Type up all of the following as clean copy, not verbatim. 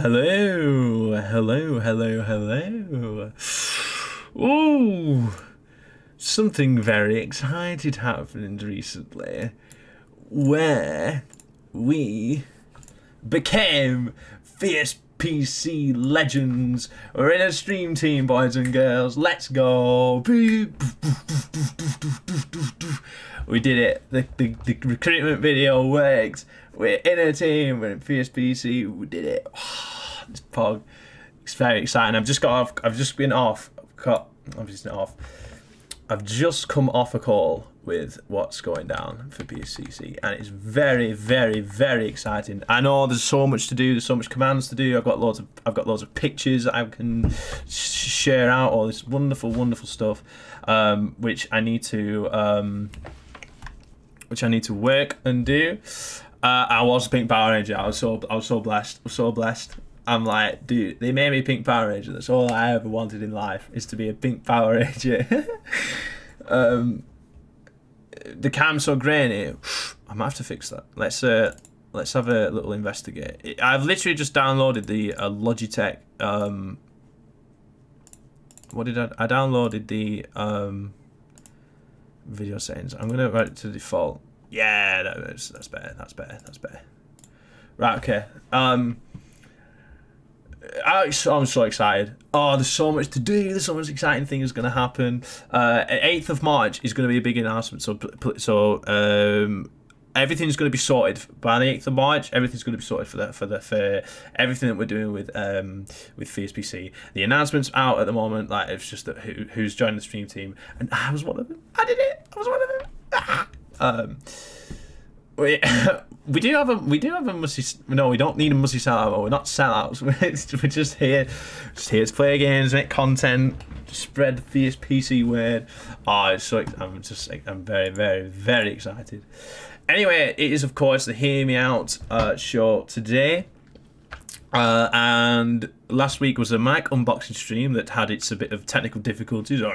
Hello, hello, hello, hello. Ooh, something very exciting happened recently, where we became fierce PC legends. We're in a stream team, boys and girls. Let's go. We did it. The recruitment video worked. We're in a team. We're in fierce PC. We did it. This pog. It's very exciting. I've just got off. I've just been off. I've just come off a call with what's going down for PSCC, and it's very, very, very exciting. I know there's so much to do. There's so much commands to do. I've got loads of pictures that I can share out. All this wonderful, wonderful stuff, which I need to work and do. I was a Pink Power Ranger. I was so blessed. I'm like, dude, they made me Pink Power Ranger. That's all I ever wanted in life, is to be a Pink Power Ranger. The cam's so grainy. I might have to fix that. Let's have a little investigate. I've literally just downloaded the Logitech. What did I downloaded the video settings. I'm gonna write it to default. Yeah, that's better. That's better. Right, okay. I'm so excited. Oh, there's so much to do. There's so much exciting things going to happen. 8th of March is going to be a big announcement. So everything's going to be sorted by the 8th of March. Everything's going to be sorted for everything that we're doing with Fierce PC. The announcement's out at the moment. Like, it's just that who's joining the stream team, and I was one of them. I did it. I was one of them. We do have a musty. No, we don't need a musty sellout. We're not sellouts. We're just here to play games, make content, spread the Fierce PC word. Oh, I'm very, very, very excited. Anyway, it is of course the Hear Me Out show today. And last week was a mic unboxing stream that had a bit of technical difficulties. I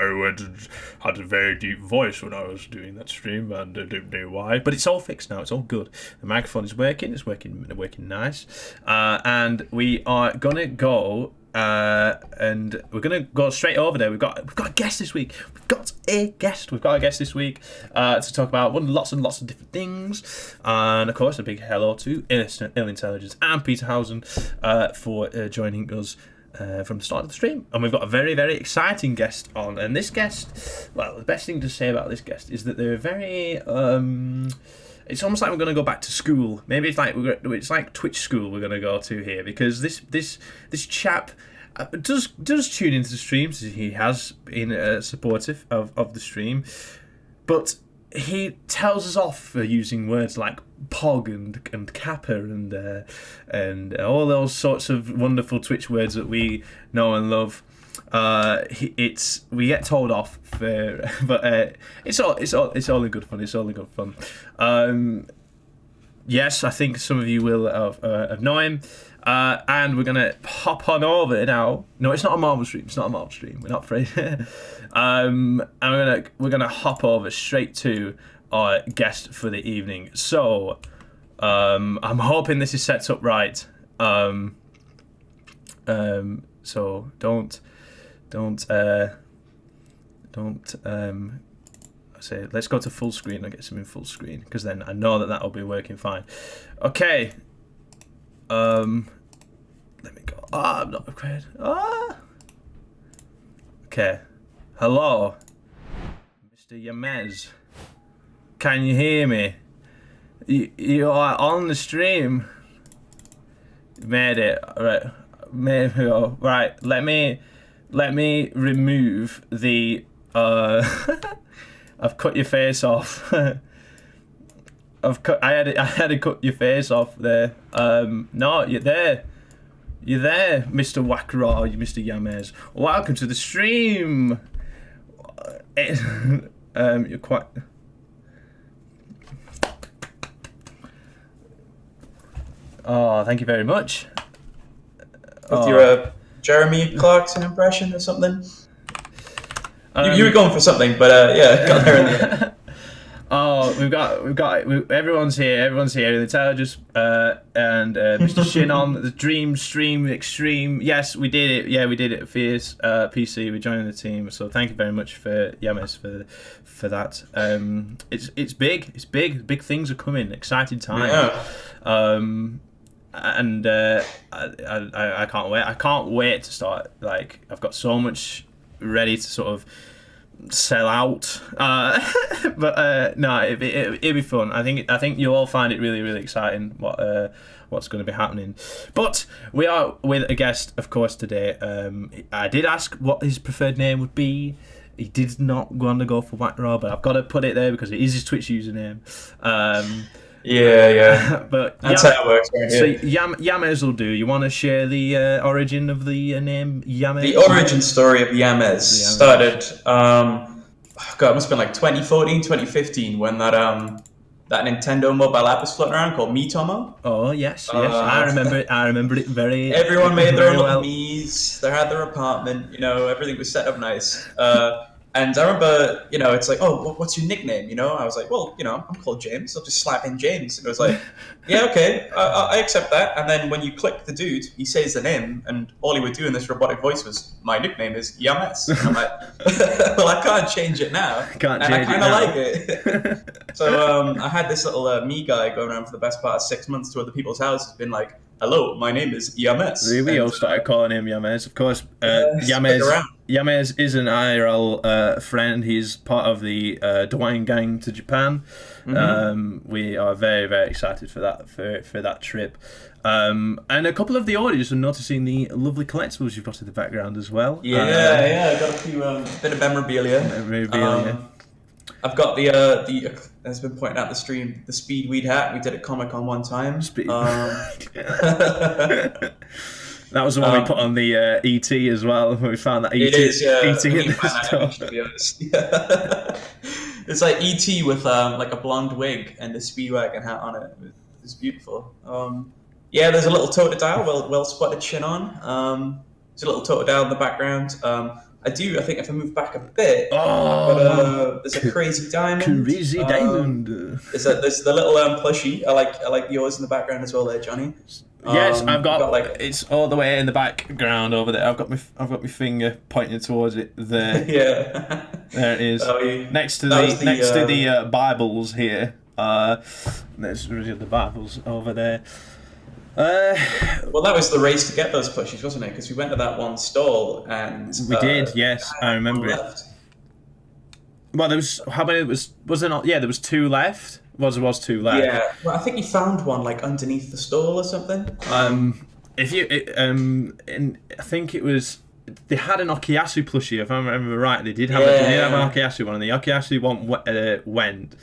had a very deep voice when I was doing that stream, and I don't know why. But it's all fixed now. It's all good. The microphone is working. It's working nice. And we are gonna go. And we're gonna go straight over there. We've got a guest this week. We've got a guest this week to talk about lots and lots of different things. And of course, a big hello to Ill Intelligence and Peter Housen for joining us from the start of the stream. And we've got a very, very exciting guest on. And this guest, well, the best thing to say about this guest is that they're very. It's almost like we're going to go back to school. Maybe it's like Twitch school we're going to go to here, because this chap does tune into the streams. He has been supportive of the stream, but he tells us off for using words like pog and kappa and all those sorts of wonderful Twitch words that we know and love. We get told off for, but it's all in good fun. It's all in good fun. Yes, I think some of you will have known him. And we're gonna hop on over now. No, it's not a Marvel stream. We're not afraid. And we're gonna hop over straight to our guest for the evening. So, I'm hoping this is set up right. So don't say, let's go to full screen and get some in full screen, because then I know that'll be working fine. Okay. Let me go. I'm not afraid. Okay. Hello, Mr. Yamez. Can you hear me? You are on the stream. Made it. Right. Right. Let me remove the. I've cut your face off. I had to cut your face off there. No, you're there. You're there, Mr. Wackra, Mr. Yamez. Welcome to the stream. You're quite. Oh, thank you very much. With your Jeremy Clarkson impression or something? You were going for something, but yeah, got there in the end. Oh, everyone's here in the intelligence, and Mr. Shin on the Dream Stream Extreme. Yes, we did it. Yeah, we did it. Fierce PC. We joined the team. So thank you very much for Yames for that. It's big. It's big. Big things are coming. Exciting times. Yeah. And I can't wait. I can't wait to start. Like, I've got so much ready to sort of sell out. But no, it'd be fun. I think you'll all find it really, really exciting. What's going to be happening. But we are with a guest, of course, today. I did ask what his preferred name would be. He did not want to go for Whack Raw, but I've got to put it there because it is his Twitch username. Yeah. But that's how it works right here. So Yames will do. You want to share the origin of the name Yames? The origin story of Yames started, it must have been like 2014, 2015 when that Nintendo mobile app was floating around called Miitomo. Oh yes, I remember it. I remember it very. Everyone made their own little Miis. They had their apartment. Everything was set up nice. And I remember, it's like, oh, what's your nickname? I was like, well, I'm called James. I'll just slap in James. And it was like, yeah, okay, I accept that. And then when you click the dude, he says the name, and all he would do in this robotic voice was, my nickname is Yames. And I'm like, well, I can't change it now. I kind of like it. So I had this little me guy going around for the best part of 6 months to other people's houses, been like, hello, my name is Yames. We all started calling him Yames. Of course, Yames is an IRL friend. He's part of the Dwayne gang to Japan. Mm-hmm. We are very, very excited for that trip. And a couple of the audience are noticing the lovely collectibles you've got in the background as well. Yeah, I got a few bit of memorabilia. I've got the as been pointing out the stream, the Speedweed hat. We did at Comic-Con one time. That was the one we put on the ET as well, when we found that ET. It is, yeah. ET in the store. To be honest. It's like ET with like a blonde wig and a Speedwagon hat on it. It's beautiful. There's a little Totodile, well spotted Shin on. There's a little Totodile in the background. I think if I move back a bit, there's a Crazy Diamond. Crazy Diamond. There's the little plushie. I like yours in the background as well, there, Johnny. Yes, I've got like it's all the way in the background over there. I've got my finger pointing towards it there. Yeah, there it is. Next to the Bibles here. There's the Bibles over there. Well, that was the race to get those plushies, wasn't it? Because we went to that one stall and we did. Yes, I remember it. Well, there was how many? Was there not? Yeah, there was two left. There was two left. Yeah, well, I think you found one like underneath the stall or something. I think it was. They had an Okiyasu plushie, if I remember right. They did have an Okiyasu one, and the Okiyasu one went.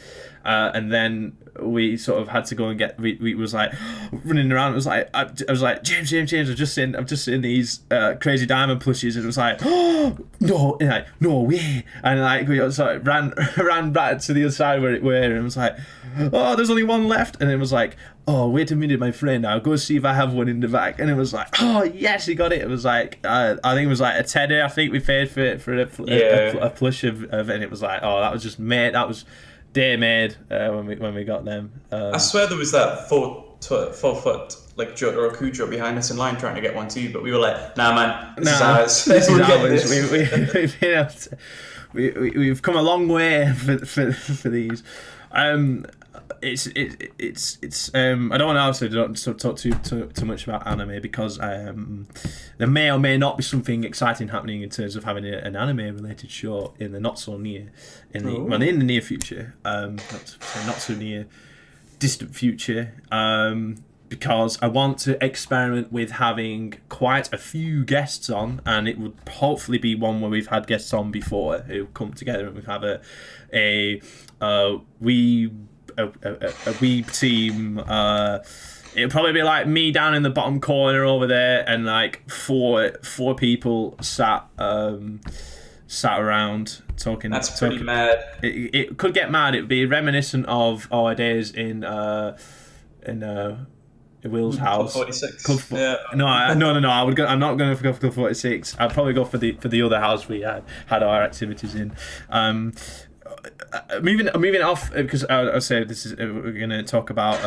And then we sort of had to go and get. We was like running around. It was like I was like James. I've just seen these Crazy Diamond plushies, and it was like, oh no, and like no way, and like we sort of ran back to the other side where it were, and it was like, oh, there's only one left, and it was like, oh wait a minute, my friend, I'll go see if I have one in the back, and it was like, oh yes, he got it. It was like I think it was like a tenner. I think we paid for a plush of it, and it was like, oh, that was just made. That was. Day made when we got them. I swear there was that 4 foot like Jotaro Kudro behind us in line trying to get one too, but we were like, nah man, this is ours. This is ours. We've come a long way for these. It's I don't want to talk too much about anime because there may or may not be something exciting happening in terms of having an anime related show in the not so near in the near future, not so near distant future, because I want to experiment with having quite a few guests on, and it would hopefully be one where we've had guests on before who come together and we have a wee team. It'll probably be like me down in the bottom corner over there, and like four people sat around talking. That's pretty mad. It could get mad. It would be reminiscent of our days in Will's house. Club 46. No. I'm not going for Club 46. I'd probably go for the other house we had our activities in. moving off, because I say this is we're going to talk about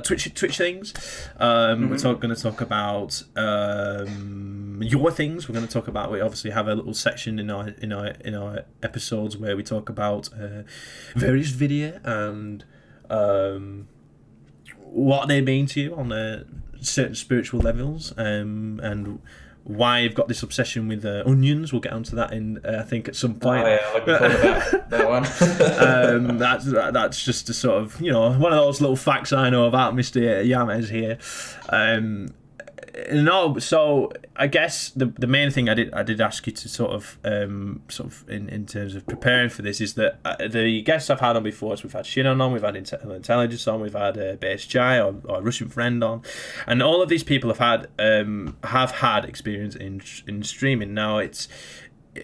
Twitch things. We're going to talk about your things. We're going to talk about. We obviously have a little section in our episodes where we talk about various video and what they mean to you on certain spiritual levels, and why you've got this obsession with onions. We'll get onto that in I think at some point. Oh yeah, looking forward to that one. That's just a sort of, one of those little facts I know about Mr. Yamez here. No, so I guess the main thing I did ask you to sort of in terms of preparing for this is that the guests I've had on before, so we've had Shinnon on, we've had Intelligence on, we've had Base Jai or Russian Friend on, and all of these people have had experience in streaming. Now it's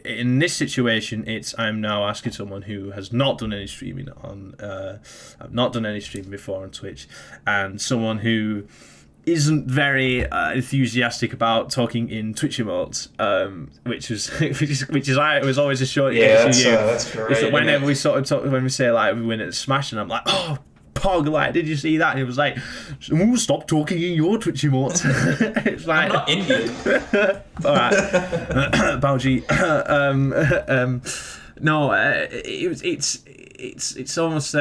in this situation, I'm now asking someone who has not done any streaming on, I've not done any streaming before on Twitch, and someone who isn't very enthusiastic about talking in Twitch emotes, which is I was always a short. Yeah, that's great. Whenever we sort of talk, when we say like we win at Smash, and I'm like, oh, Pog, like, did you see that? And it was like, oh, stop talking in your Twitch emotes. It's like, I'm not Indian. All right, Bauji. No, it's almost.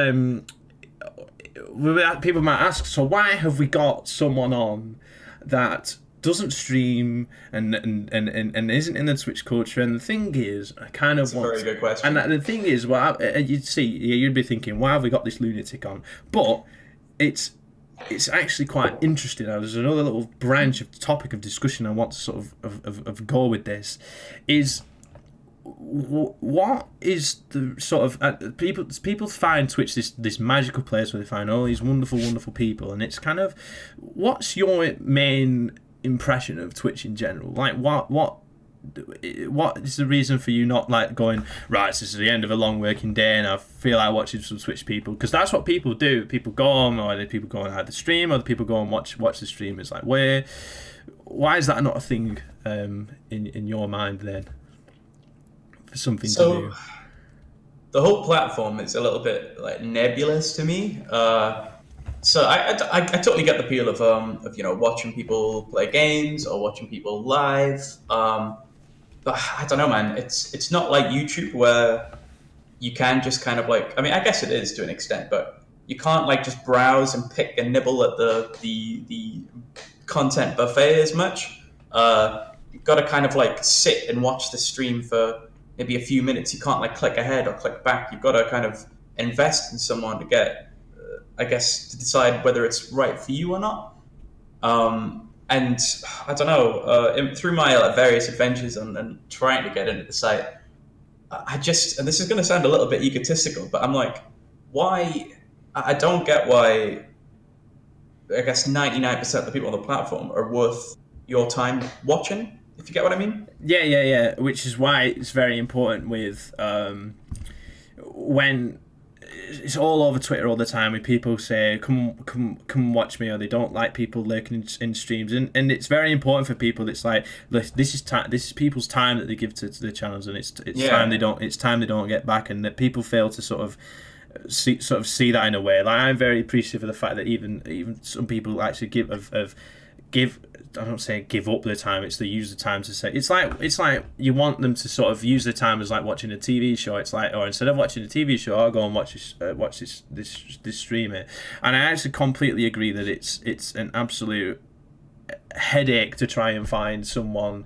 People might ask, so why have we got someone on that doesn't stream and isn't in the Twitch culture? And the thing is, I kind of want. That's a very good question. And the thing is, well, you'd be thinking, why have we got this lunatic on? But it's actually quite interesting. Now, there's another little branch of topic of discussion I want to sort of go with. This is. What is the sort of people find Twitch this magical place where they find all these wonderful people, and it's kind of, what's your main impression of Twitch in general? Like what is the reason for you not like going, right, this is the end of a long working day and I feel like watching some Twitch people? Because that's what people do. People go on, or people go and hide the stream, or the people go and watch the stream. It's like, why is that not a thing in your mind then? For something to do. The whole platform is a little bit like nebulous to me. So I totally get the appeal of watching people play games or watching people live. But I don't know, man. It's not like YouTube where you can just kind of like, I mean, I guess it is to an extent, but you can't like just browse and pick and nibble at the content buffet as much. You've got to kind of like sit and watch the stream for maybe a few minutes. You can't like click ahead or click back. You've got to kind of invest in someone to get, I guess, to decide whether it's right for you or not. And I don't know, through my various adventures and trying to get into the site, and this is going to sound a little bit egotistical, but I'm like, why? I don't get why, I guess 99% of the people on the platform are worth your time watching. If you get what I mean? Yeah. Which is why it's very important with when it's all over Twitter all the time when people say, come watch me, or they don't like people lurking in streams, and it's very important for people. It's like, this is people's time that they give to the channels, and it's time they don't get back, and that people fail to sort of see that in a way. Like, I'm very appreciative of the fact that even some people actually give. I don't say give up their time. It's they use the time to say. It's like you want them to sort of use their time as like watching a TV show. It's like, or instead of watching a TV show, I'll go and watch this streamer. And I actually completely agree that it's an absolute headache to try and find someone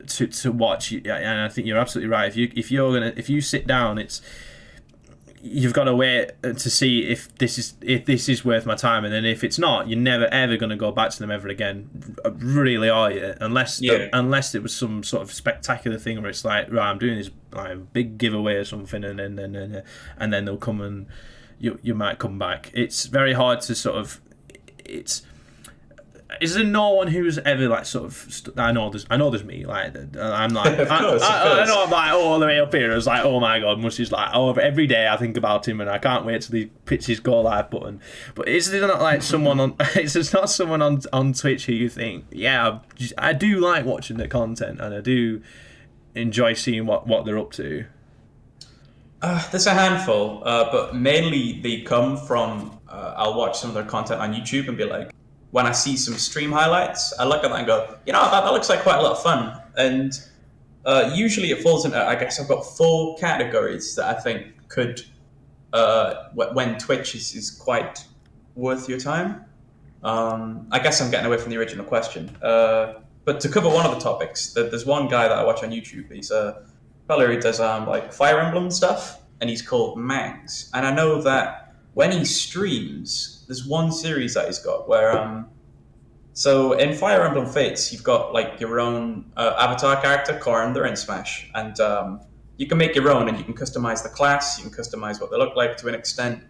to watch. And I think you're absolutely right. If you sit down, you've got to wait to see if this is worth my time, and then if it's not, you're never ever going to go back to them ever again, really, are you? Unless it was some sort of spectacular thing where it's like, right, I'm doing this like big giveaway or something, and then they'll come and you might come back. It's very hard to sort of. Is there no one who's ever like sort of? I know there's me. Like, I'm like, of course. I know I'm like all the way up here. It's like, oh my god, Mushy's like, every day I think about him and I can't wait till he hits his go live button. But is there not like someone on? Is there not someone on Twitch who you think, yeah, I do like watching the content, and I do. enjoy seeing what they're up to? There's a handful, but mainly they come from I'll watch some of their content on YouTube and be like, when I see some stream highlights, I look at that and go, that looks like quite a lot of fun. And usually it falls into, I guess I've got 4 categories that I think could, when Twitch is quite worth your time. I guess I'm getting away from the original question. But to cover one of the topics, there's one guy that I watch on YouTube. He's a fellow who does like Fire Emblem stuff, and he's called Mangs. And I know that when he streams, there's one series that he's got where so in Fire Emblem Fates, you've got like your own avatar character, Corrin, they're in Smash, and you can make your own, and you can customize the class, you can customize what they look like to an extent,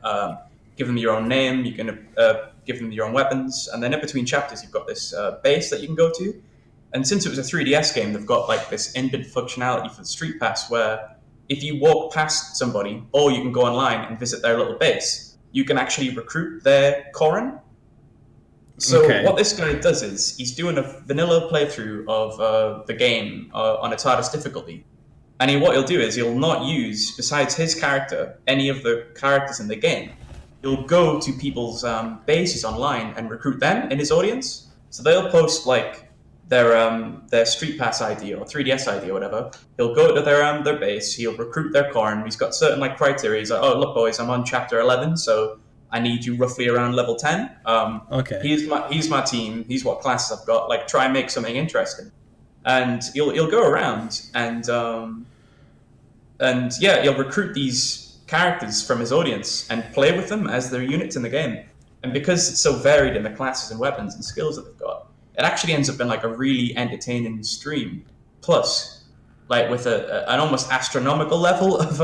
give them your own name, you can give them your own weapons, and then in between chapters, you've got this base that you can go to. And since it was a 3DS game, they've got like this inbuilt functionality for the Street Pass where if you walk past somebody, or you can go online and visit their little base, you can actually recruit their Corrin. So what this guy does is he's doing a vanilla playthrough of the game on its hardest difficulty. And what he'll do is he'll not use, besides his character, any of the characters in the game. He'll go to people's bases online and recruit them in his audience. So they'll post like their Street Pass ID or 3DS ID or whatever. He'll go to their base. He'll recruit their Corrin. He's got certain like criteria. He's like, oh look boys, I'm on chapter 11, so I need you roughly around level 10. Here's my team. Here's what classes I've got. Like try and make something interesting. And he'll go around and he'll recruit these characters from his audience and play with them as their units in the game. And because it's so varied in the classes and weapons and skills that they've got, it actually ends up in like a really entertaining stream. Plus, like with an almost astronomical level of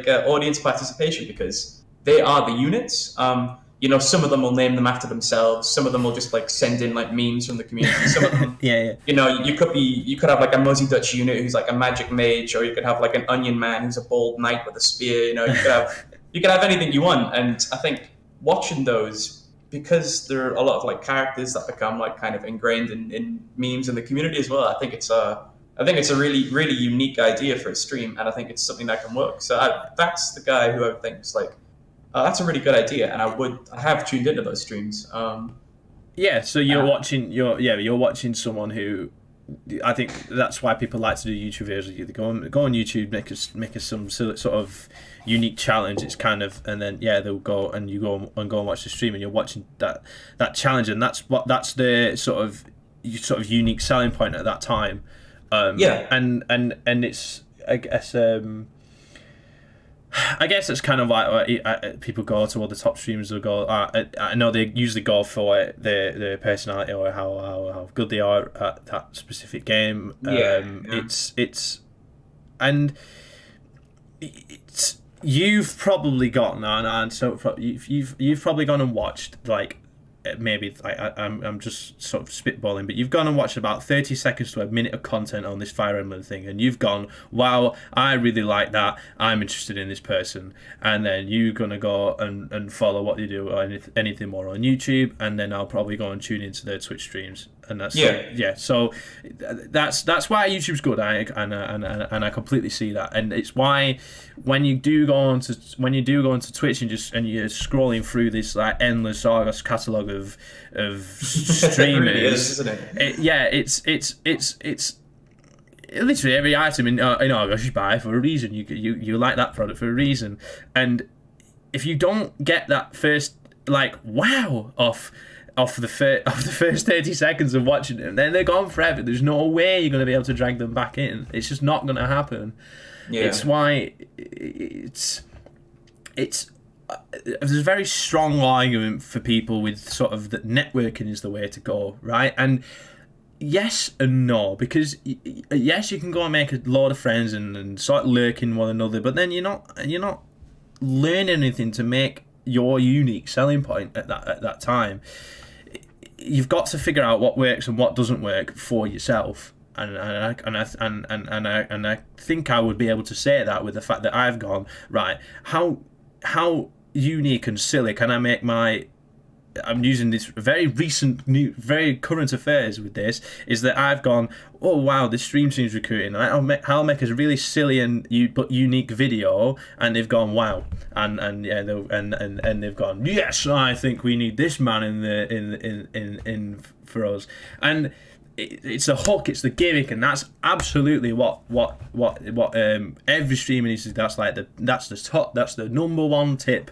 audience participation because they are the units. Some of them will name them after themselves. Some of them will just like send in like memes from the community. Some of them, you could have like a Muzzy Dutch unit who's like a magic mage, or you could have like an Onion Man who's a bald knight with a spear. You could have anything you want. And I think watching those, because there are a lot of like characters that become like kind of ingrained in memes in the community as well. I think it's a really, really unique idea for a stream, and I think it's something that can work. So that's the guy who I think is like, that's a really good idea, and I have tuned into those streams. So you're watching someone who, I think that's why people like to do YouTube videos. They go on YouTube, make us some sort of unique challenge. It's kind of, and then they'll go and watch the stream, and you're watching that challenge, and that's the sort of unique selling point at that time. And it's I guess it's kind of like people go to all the top streamers. They'll go. I know they usually go for their personality or how good they are at that specific game. You've probably gotten and so you've probably gone and watched like. Maybe I'm just sort of spitballing, but you've gone and watched about 30 seconds to a minute of content on this Fire Emblem thing, and you've gone, wow, I really like that, I'm interested in this person, and then you're gonna go and follow what they do or anything more on YouTube, and then I'll probably go and tune into their Twitch streams, and that's so that's why YouTube's good. I completely see that, and it's why when you do go onto Twitch and you're scrolling through this like endless Argos catalogue of streamers, it really is, isn't it? It's literally every item in Argos you buy for a reason. You like that product for a reason, and if you don't get that first like wow off the first 30 seconds of watching them, then they're gone forever. There's no way you're going to be able to drag them back in. It's just not going to happen. It's why there's a very strong argument for people with sort of that networking is the way to go, right? And yes and no, because yes, you can go and make a load of friends and start lurking one another, but then you're not learning anything to make your unique selling point at that time. You've got to figure out what works and what doesn't work for yourself. And I think I would be able to say that with the fact that I've gone right. How unique and silly can I make my I'm using this very recent, new, very current affairs with this, is that I've gone, oh wow, this stream seems recruiting. I'll make a really silly but unique video, and they've gone wow, and they've gone, yes, I think we need this man in for us, and it's the hook, it's the gimmick, and that's absolutely what every streamer needs to do. That's the number one tip.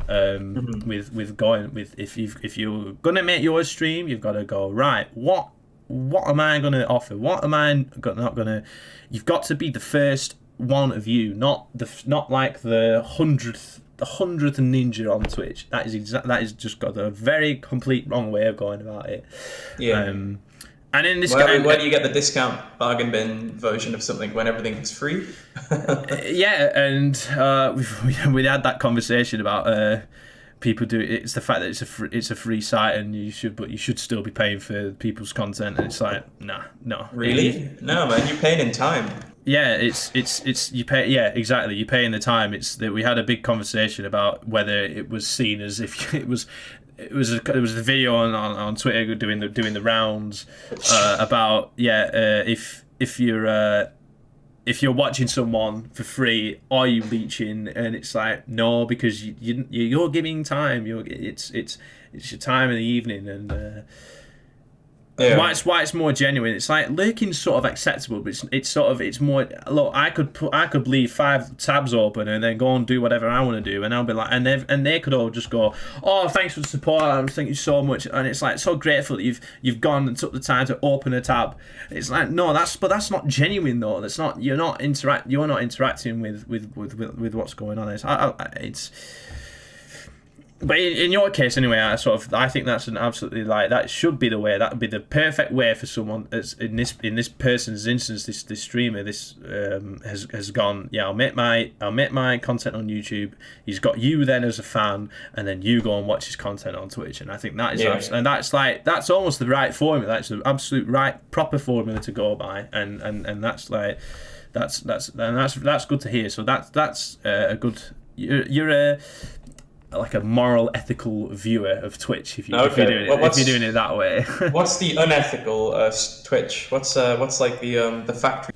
With going with if you're gonna make your stream, you've got to go right. What am I gonna offer? What am I not gonna? You've got to be the first one of you, not like the hundredth ninja on Twitch. That is just got a very complete wrong way of going about it. Yeah. And in this, where do you get the discount bargain bin version of something when everything is free? Yeah, and we had that conversation about people do it. It's the fact that it's a free site, and you should still be paying for people's content. And it's like, no. Really? No, man, you're paying in time. Yeah, it's you pay. Yeah, exactly. You pay in the time. It's that we had a big conversation about whether it was seen as if it was a video on Twitter doing the rounds about if you're watching someone for free, are you leeching? And it's like, no, because you're giving time. It's your time in the evening, and why it's more genuine. It's like lurking's sort of acceptable, but it's more. Look, I could leave 5 tabs open and then go and do whatever I want to do, and I'll be like, and they could all just go, oh, thanks for the support, thank you so much, and it's like so grateful that you've gone and took the time to open a tab. It's like, no, that's not genuine though. That's not you're not interacting with what's going on. It's. But in your case, anyway, I think that's an absolutely that should be the way. That would be the perfect way for someone. As in this person's instance, this streamer, has gone. Yeah, I'll make my content on YouTube. He's got you then as a fan, and then you go and watch his content on Twitch. And I think that is and that's almost the right formula. That's the absolute right proper formula to go by. And that's that's good to hear. So that's a good. You're like a moral, ethical viewer of Twitch if you're doing it that way. What's the unethical Twitch? What's like the factory?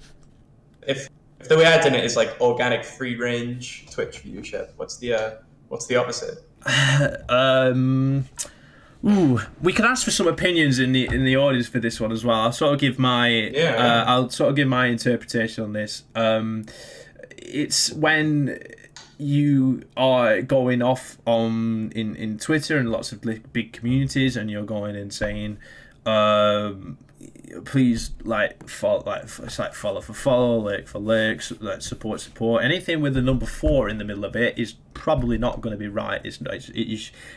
If the way I did it is like organic, free range Twitch viewership, what's the opposite? We can ask for some opinions in the audience for this one as well. I'll sort of give my interpretation on this. It's when you are going off on in Twitter and lots of big communities, and you're going and saying, please follow for follow, like for likes, like support. Anything with the number 4 in the middle of it is probably not going to be right.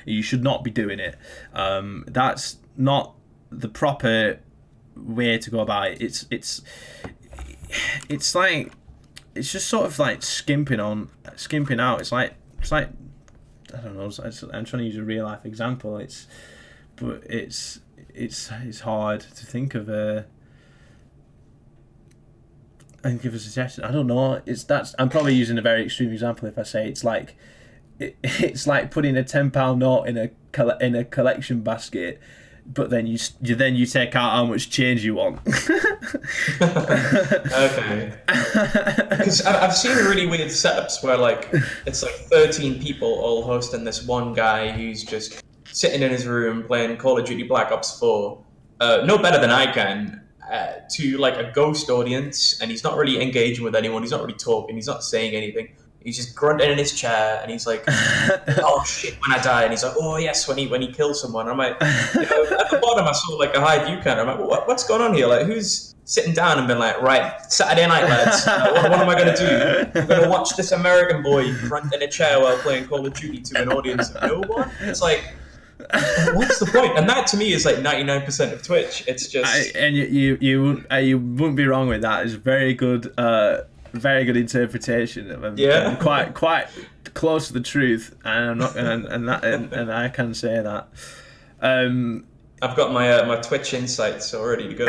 You should not be doing it. That's not the proper way to go about it. It's like. It's just sort of like skimping out. It's like I don't know. I'm trying to use a real life example. It's hard to think of and give a suggestion. I don't know. I'm probably using a very extreme example if I say it's like putting a £10 note in a collection basket. But then you take out how much change you want. Okay. Because I've seen really weird setups where it's 13 people all hosting this one guy who's just sitting in his room playing Call of Duty Black Ops 4, no better than I can, to a ghost audience, and he's not really engaging with anyone. He's not really talking. He's not saying anything. He's just grunting in his chair, and he's like, "Oh shit, when I die," and he's like, "Oh yes, when he kills someone." I'm like, at the bottom, I saw a high view counter. I'm like, what's going on here? Who's sitting down and been like, right, Saturday night, lads, what am I gonna do? I'm gonna watch this American boy grunt in a chair while playing Call of Duty to an audience of no one. It's like, what's the point? And that to me is 99% of Twitch. It's just, you wouldn't be wrong with that. It's very good interpretation of them. Yeah, quite close to the truth, and I'm not, and I can say that. I've got my Twitch insights all ready to go.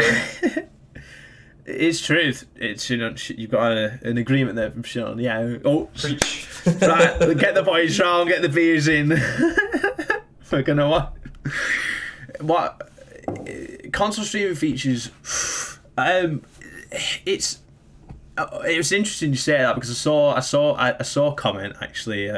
It's truth. It's you've got an agreement there from Sean. Yeah. Oh, preach. Right, get the boys round, get the beers in. We're gonna what? what console streaming features? It's it was interesting you say that because I saw a comment actually.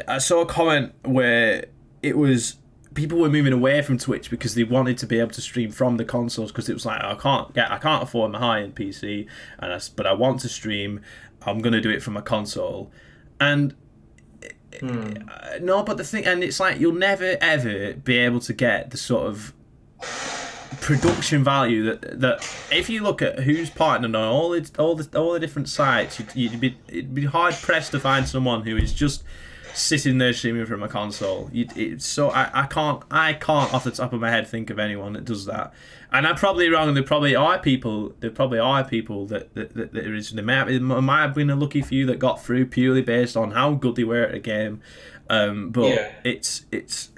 I saw a comment where it was people were moving away from Twitch because they wanted to be able to stream from the consoles because it was like I can't afford my high end PC but I want to stream. I'm gonna do it from a console, and no, but the thing, and it's like you'll never ever be able to get the sort of production value that if you look at who's partnered on all the different sites, it'd be hard pressed to find someone who is just sitting there streaming from a console. I can't off the top of my head think of anyone that does that. And I'm probably wrong. There probably are people that there is. There might have been a lucky few that got through purely based on how good they were at a game. But it's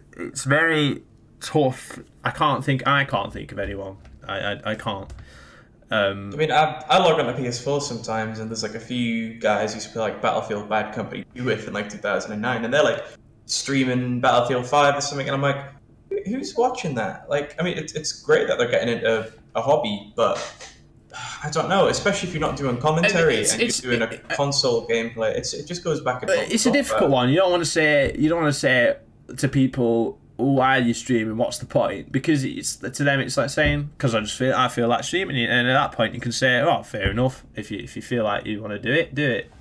very tough. I can't think of anyone. I can't. I mean, I log on to PS4 sometimes, and there's like a few guys who used to play like Battlefield Bad Company with in like 2009, and they're like streaming Battlefield 5 or something, and I'm like, who's watching that? Like, I mean, it's great that they're getting into a hobby, but I don't know, especially if you're not doing commentary and you're doing a console gameplay. It just goes back and forth. It's a difficult one. You don't want to say to people, why are you streaming? What's the point? Because to them it's like saying, because I feel like streaming it, and at that point you can say, oh, fair enough. If you feel like you want to do it.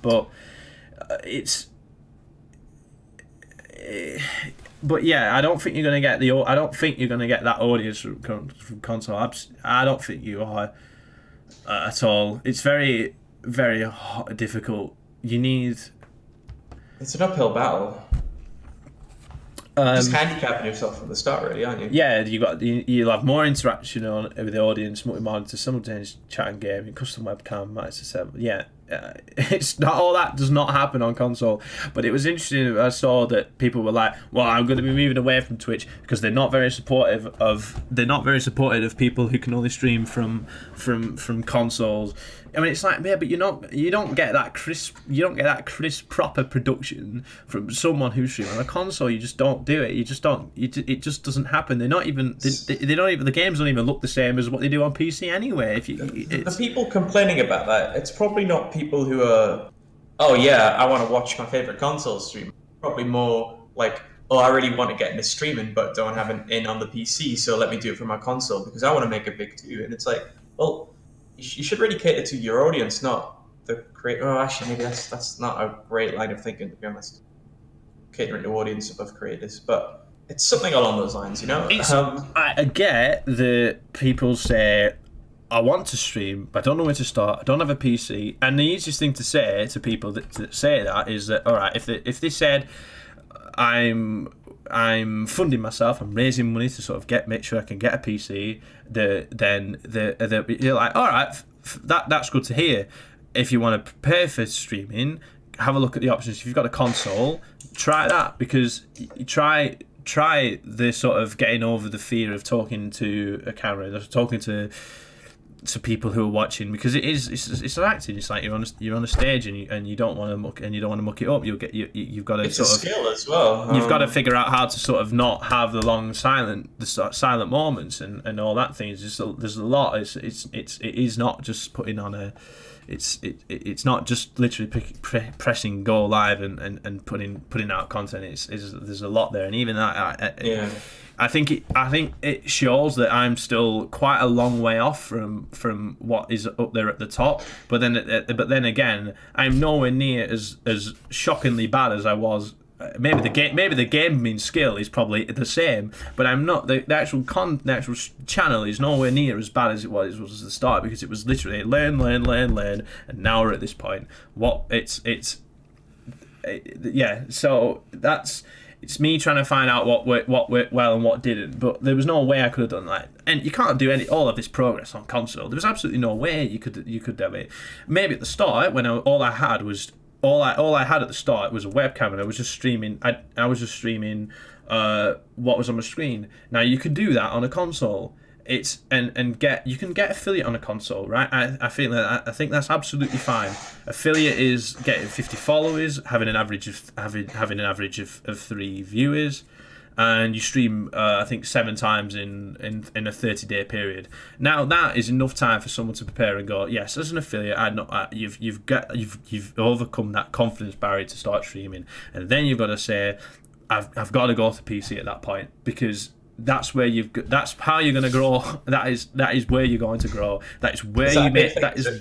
But yeah, I don't think you're gonna get that audience from console. I don't think you are at all. It's very, very difficult. It's an uphill battle. Just handicapping yourself from the start, really, aren't you? Yeah, you'll have more interaction with the audience, multi-monitor, simultaneous chat and gaming, custom webcam, Master 7. Yeah, it's not all that does not happen on console. But it was interesting. I saw that people were like, "Well, I'm going to be moving away from Twitch because they're not very supportive of people who can only stream from consoles." I mean, it's like, yeah, but you don't get that crisp proper production from someone who's streaming on a console. You just don't do it. You just don't. It just doesn't happen. They're not even. They don't even. The games don't even look the same as what they do on PC anyway. The people complaining about that, it's probably not people who are, oh yeah, I want to watch my favorite console stream. Probably more like, oh, I really want to get into streaming, but don't have an in on the PC, so let me do it from my console because I want to make it big too. And it's like, well, you should really cater to your audience, not the creator. Oh, actually, maybe that's not a great line of thinking, to be honest. Catering to audience above creators, but it's something along those lines, you know. I get that people say, I want to stream, but I don't know where to start. I don't have a PC, and the easiest thing to say to people that say that is that, all right, if they said, I'm funding myself, I'm raising money to sort of make sure I can get a PC, then you're like, all right, that's good to hear. If you want to prepare for streaming, have a look at the options. If you've got a console, try that, because you try the sort of getting over the fear of talking to a camera, talking to people who are watching, because it's acting. It's like you're on a stage and you don't want to muck it up. You've got to it's a skill as well. You've got to figure out how to sort of not have the long silent moments and all that thing. There's a lot. It is not just putting on a. It's not just literally pressing go live and putting out content. There's a lot there, and even that. I think it shows that I'm still quite a long way off from what is up there at the top. But then again, I'm nowhere near as shockingly bad as I was. Maybe the game means skill is probably the same, but I'm not. The actual channel is nowhere near as bad as it was at the start, because it was literally learn, and now we're at this point. So it's me trying to find out what worked well and what didn't. But there was no way I could have done that, and you can't do all of this progress on console. There was absolutely no way you could do it. Maybe at the start, when all I had at the start was a webcam, and I was just streaming. I was just streaming what was on my screen. Now you could do that on a console. You can get affiliate on a console, right? I think that's absolutely fine. Affiliate is getting 50 followers, having an average of 3 viewers. and you stream I think 7 times in a 30-day period. Now that is enough time for someone to prepare and go, yes, as an affiliate, you've overcome that confidence barrier to start streaming, and then you've got to say, I've got to go to PC at that point, because that's where that's how you're going to grow. That is where you're going to grow. That is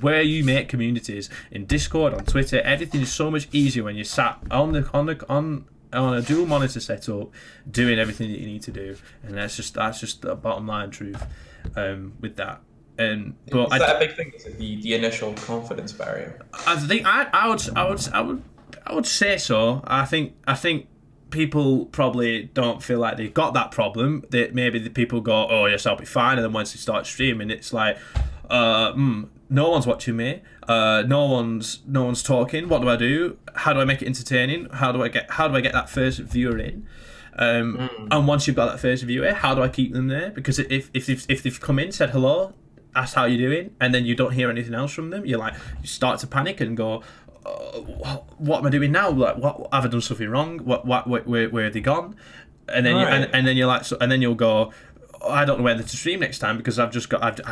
where you make communities in Discord, on Twitter. Everything is so much easier when you're sat on a dual monitor setup doing everything that you need to do, and that's just the bottom line truth with that. But is that a big thing? Is it the initial confidence barrier? I think I would say so. I think people probably don't feel like they've got that problem. That maybe the people go, oh yes, I'll be fine, and then once they start streaming, it's like, no one's watching me, no one's talking. What do I do? How do I make it entertaining? How do I get that first viewer in? And once you've got that first viewer, how do I keep them there? Because if they've come in, said hello, asked how you're doing, and then you don't hear anything else from them, you start to panic and go, what am I doing now? Like, what have I done something wrong? Where have they gone? And then and then you'll go, oh, I don't know whether to stream next time because I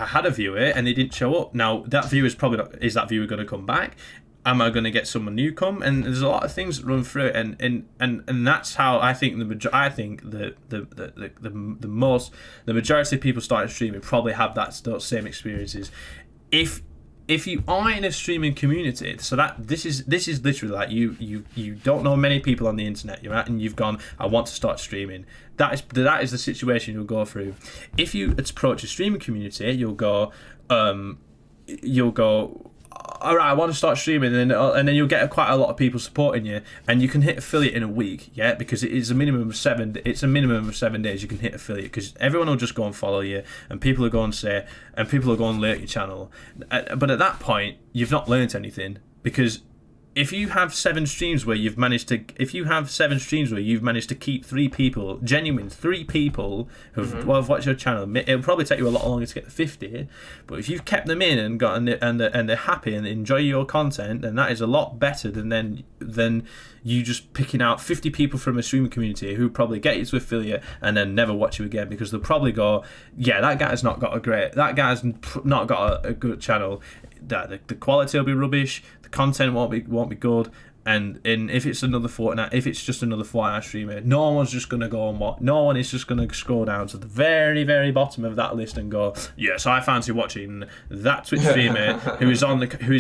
had a viewer and they didn't show up. Now that viewer's probably not. Is that viewer going to come back? Am I going to get someone new come? And there's a lot of things that run through it, and that's how I think the majority of people starting streaming probably have those same experiences. If you are in a streaming community, so that this is literally like you don't know many people on the internet, you're at and you've gone, I want to start streaming. That is the situation you'll go through. If you approach a streaming community, you'll go, all right, I want to start streaming, and then you'll get quite a lot of people supporting you, and you can hit affiliate in a week, yeah, because it is a minimum of 7. It's a minimum of 7 days you can hit affiliate, because everyone will just go and follow you, and people will go and alert your channel. But at that point, you've not learnt anything, because if you have 7 streams where you've managed to keep 3 people, genuine 3 people who've watched your channel, it'll probably take you a lot longer to get to 50. But if you've kept them in and they're happy and they enjoy your content, then that is a lot better than you just picking out 50 people from a streaming community who probably get you to affiliate and then never watch you again, because they'll probably go, yeah, that guy's not got a good channel. That the quality will be rubbish, the content won't be good, and if it's just another Fortnite streamer, no one is just going to scroll down to the very, very bottom of that list and go, yes, I fancy watching that Twitch streamer who is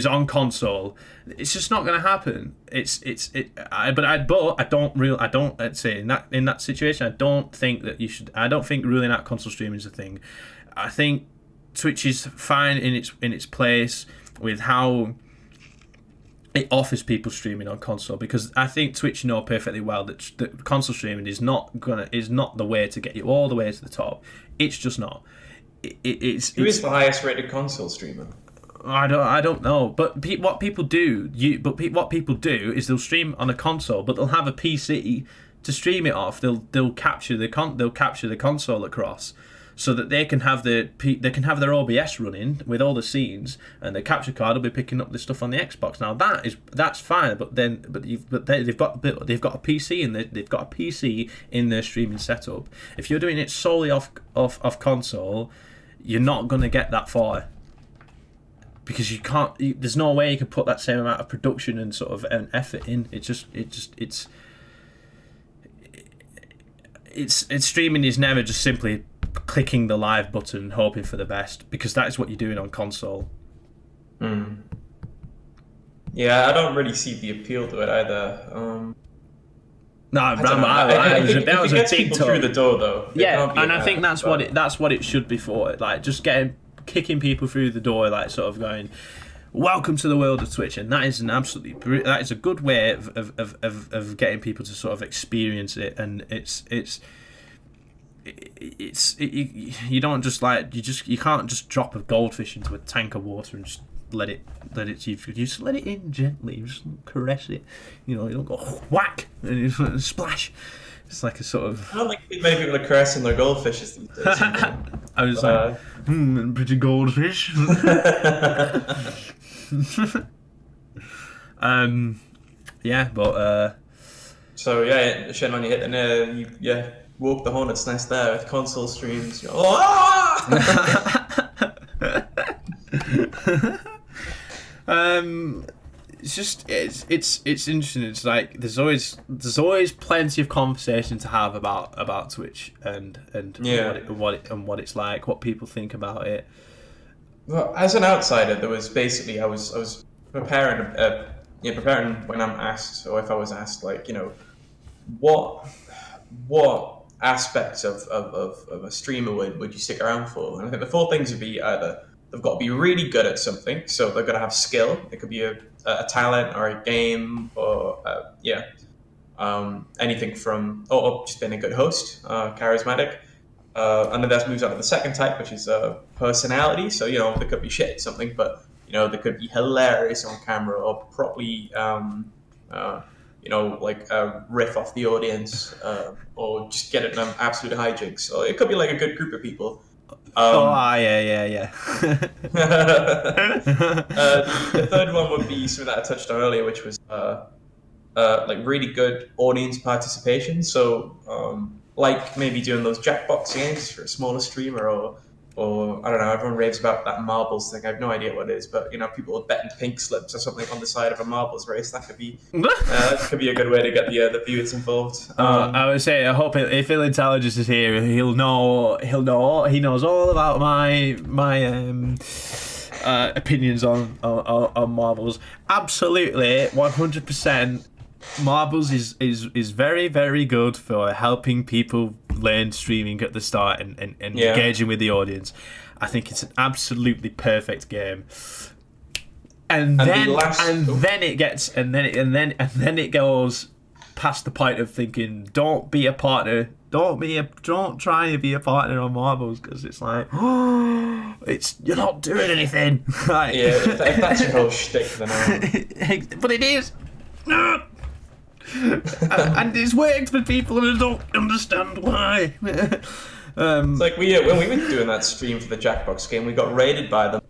on console. It's just not going to happen. In that situation, I don't think that you should. I don't think ruling out console streaming is a thing. I think Twitch is fine in its place with how it offers people streaming on console, because I think Twitch know perfectly well that console streaming is not the way to get you all the way to the top. It's just not. Who is the highest rated console streamer? I don't know, but what people do is they'll stream on a console, but they'll have a PC to stream it off. They'll capture the console across, so that they can have their OBS running with all the scenes, and the capture card will be picking up the stuff on the Xbox. Now that's fine, but they've got a PC in their streaming setup. If you're doing it solely off console, you're not going to get that far, because you can't. There's no way you can put that same amount of production and sort of an effort in. It's streaming is never just simply clicking the live button and hoping for the best, because that is what you're doing on console. Yeah, I don't really see the appeal to it either. That was a big talk through the door, though. Yeah, and I think that's what it should be for. Like, just kicking people through the door, like sort of going, welcome to the world of Twitch, and that is a good way of getting people to sort of experience it, and you don't just you can't just drop a goldfish into a tank of water and just let it you just let it in gently, just caress it, you don't go whack and you splash. It's like a sort of, I don't think many people are caressing their goldfishes these days. I was pretty goldfish. So yeah, Shen, when you hit the nail, walk the hornet's nest there with console streams. Oh! It's just it's interesting. It's like there's always plenty of conversation to have about Twitch and what it's like, what people think about it. Well, as an outsider, there was basically I was preparing preparing when I'm asked, or if I was asked, like, what aspects of a streamer would you stick around for? And I think the four things would be either they've got to be really good at something, so they've got to have skill. It could be a talent or a game or anything from or just being a good host, charismatic. And then that moves on to the second type, which is personality. So they could be shit at something, but they could be hilarious on camera or properly like riff off the audience, or just get it an absolute hijinks. Or it could be like a good group of people. Yeah. The third one would be something that I touched on earlier, which was like really good audience participation. So like maybe doing those Jackbox games for a smaller streamer, or I don't know, everyone raves about that marbles thing. I have no idea what it is, but people are betting pink slips or something on the side of a marbles race. That could be a good way to get the viewers involved. I would say, I hope if Ill Intelligence is here, he knows all about my opinions on marbles. Absolutely, 100%. Marbles is very, very good for helping people learn streaming at the start and engaging with the audience. I think it's an absolutely perfect game. And then it goes past the point of thinking, don't be a partner. Don't try to be a partner on marbles, because it's like, you're not doing anything. Like, if that's your whole shtick, then but it is. And it's worked for people, and I don't understand why. It's like when we were doing that stream for the Jackbox game, we got raided by them.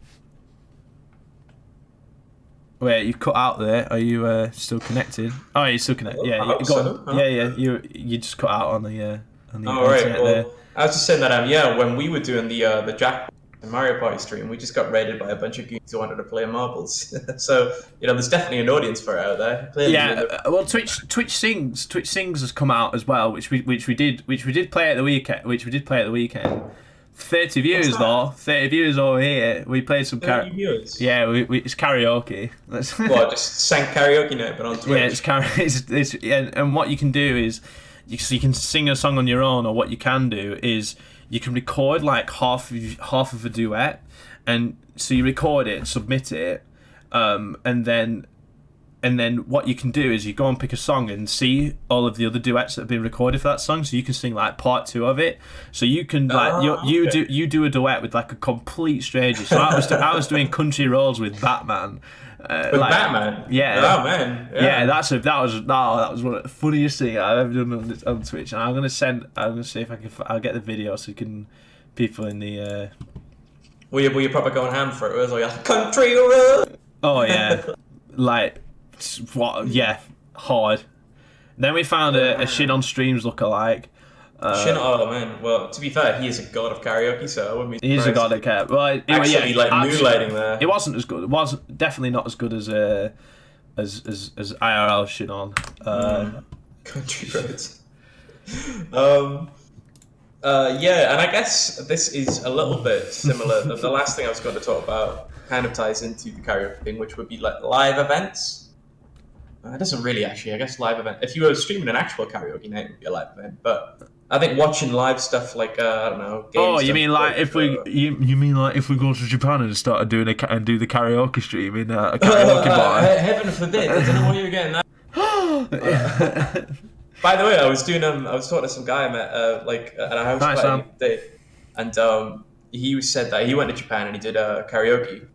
Wait, you cut out there. Are you still connected? Oh, you're still connected. Yeah, you got. Yeah. You just cut out on the Oh, right. internet Well, there. I was just saying that when we were doing the Jackbox and Mario Party stream, we just got raided by a bunch of goons who wanted to play marbles. So there's definitely an audience for it out there. Clearly, well, Twitch Sings has come out as well, which we did play at the weekend. 30 viewers though. 30 viewers over here. We played some viewers. Yeah, it's karaoke. Well, just sang karaoke night, but on Twitch. Yeah, and what you can do is you can sing a song on your own, or what you can do is you can record like half of a duet, and so you record it, submit it, and then what you can do is you go and pick a song and see all of the other duets that have been recorded for that song, so you can sing like part 2 of it. So you can you do a duet with like a complete stranger. So I was doing Country Roads with Batman. Batman? Yeah. Oh man. Yeah, that was one of the funniest things I've ever done on Twitch. And I'm gonna see if I'll get the video so people in the. Were you proper going ham for it? Was like Country Road? Oh yeah, like what? Yeah, hard. Then we found a Shin on Streams lookalike. Oh man, well, to be fair, he is a god of karaoke, so I wouldn't be surprised. He's a god of karaoke. Well, moonlighting there. It wasn't as good. It wasn't definitely not as good as IRL Shin on. Country Roads. Yeah, and I guess this is a little bit similar. The last thing I was going to talk about kind of ties into the karaoke thing, which would be like live events. It doesn't really actually. I guess live event. If you were streaming an actual karaoke night, it would be a live event. But I think watching live stuff like I don't know. Oh, you mean like if we go to Japan and started do the karaoke stream in a karaoke bar? Heaven forbid! I don't know what you were getting at. By the way, I was talking to some guy I met at a house party the other day, and he said that he went to Japan and he did karaoke.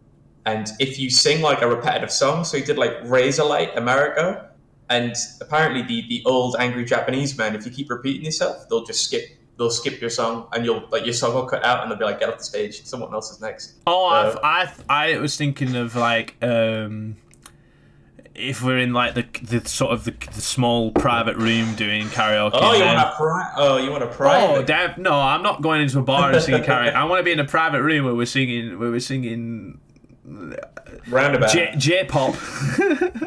And if you sing like a repetitive song, so he did like Razorlight America, and apparently the old angry Japanese men, if you keep repeating yourself, they'll skip your song, and your song will cut out, and they'll be like, get off the stage, someone else is next. Oh, I was thinking of like if we're in like the sort of the small private room doing karaoke. Oh, you want a private? Oh, no, I'm not going into a bar and singing karaoke. I want to be in a private room where we're singing. Roundabout. J-pop.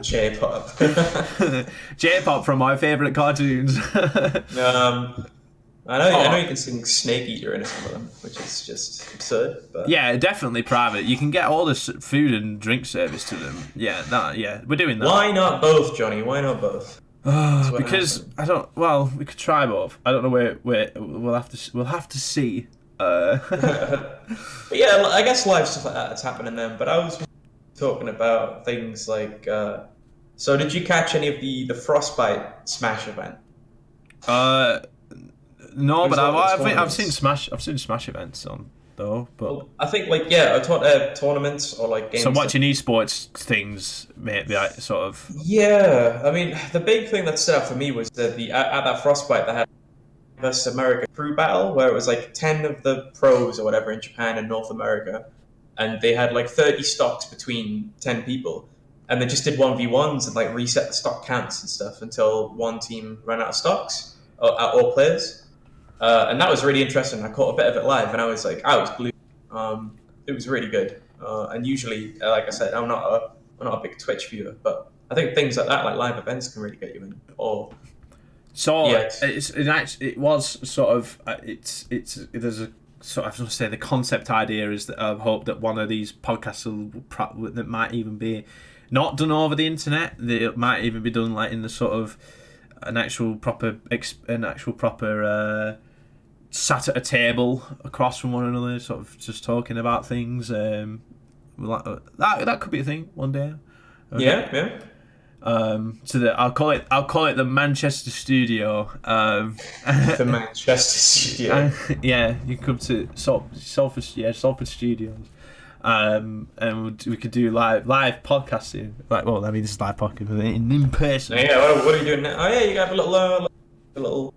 J-pop. J-pop from my favourite cartoons. I know you can sing Snake Eater in some of them, which is just absurd. But yeah, definitely private. You can get all this food and drink service to them. Yeah, we're doing that. Why not both, Johnny? Why not both? Because I don't. Well, we could try both. I don't know where we'll have to see. But yeah, I guess live stuff like that's happening then. But I was talking about things like. So did you catch any of the Frostbite Smash event? No, but I've seen Smash events on though. But well, I think tournaments or like games. So watching esports things, maybe sort of. Yeah, I mean the big thing that stood out for me was that at that Frostbite they had versus America crew battle where it was like 10 of the pros or whatever in Japan and North America, and they had like 30 stocks between 10 people, and they just did 1v1s and like reset the stock counts and stuff until one team ran out of stocks or all players. And that was really interesting. I caught a bit of it live, and I was glued. It was really good. And usually, like I said, I'm not a big Twitch viewer, but I think things like that, like live events, can really get you in. It was sort of there's a sort of, I was going to say the concept idea is that I hope that one of these podcasts that might even be not done over the internet. That it might even be done like in the sort of an actual proper sat at a table across from one another, sort of just talking about things. That could be a thing one day. Okay. Yeah. I'll call it the Manchester Studio. The Manchester Studio. Yeah, you come to Salford Studios. And we could do live podcasting. This is live podcasting in person. Yeah, what are you doing now? Oh yeah, you got a little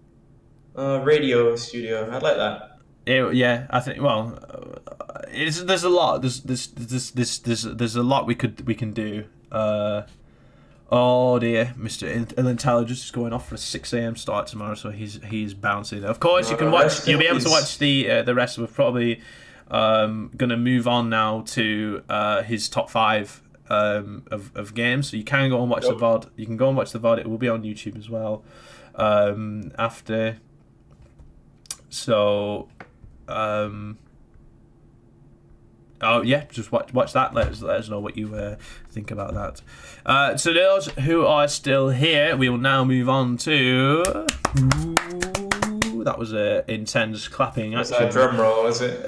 radio studio. I'd like that. Yeah, I think. Well, there's a lot. There's a lot we can do. Oh dear, Mr. Intelligence is going off for a 6 a.m. start tomorrow, so he's bouncing. Of course, you can watch. You'll be able to watch the rest. We're probably gonna move on now to his top 5 of games. So you can go and watch the VOD. You can go and watch the VOD. It will be on YouTube as well. After. So. Oh yeah, just watch that. Let us know what you think about that. So those who are still here, we will now move on to. Ooh, that was a intense clapping. Was that a drum roll? Was it?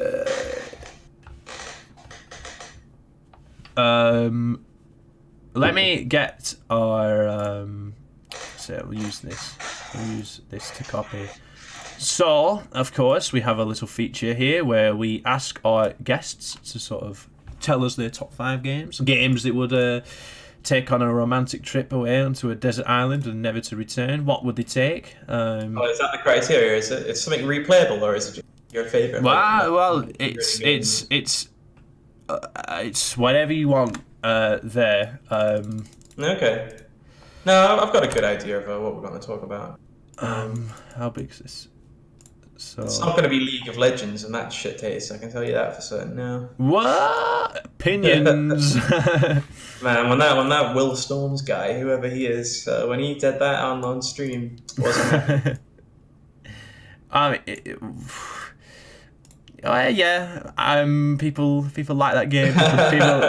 Let me get our. So we'll use this. We'll use this to copy. So, of course, we have a little feature here where we ask our guests to sort of tell us their top 5 games that would take on a romantic trip away onto a desert island and never to return. What would they take? Is that the criteria? Is it something replayable, or is it just your favourite? It's whatever you want there. Okay. No, I've got a good idea of what we're going to talk about. How big is this? So it's not going to be League of Legends and that shit taste. I can tell you that for certain now. What opinions? Man, when that Will Storms guy, whoever he is, when he did that on stream, wasn't it? People like that game.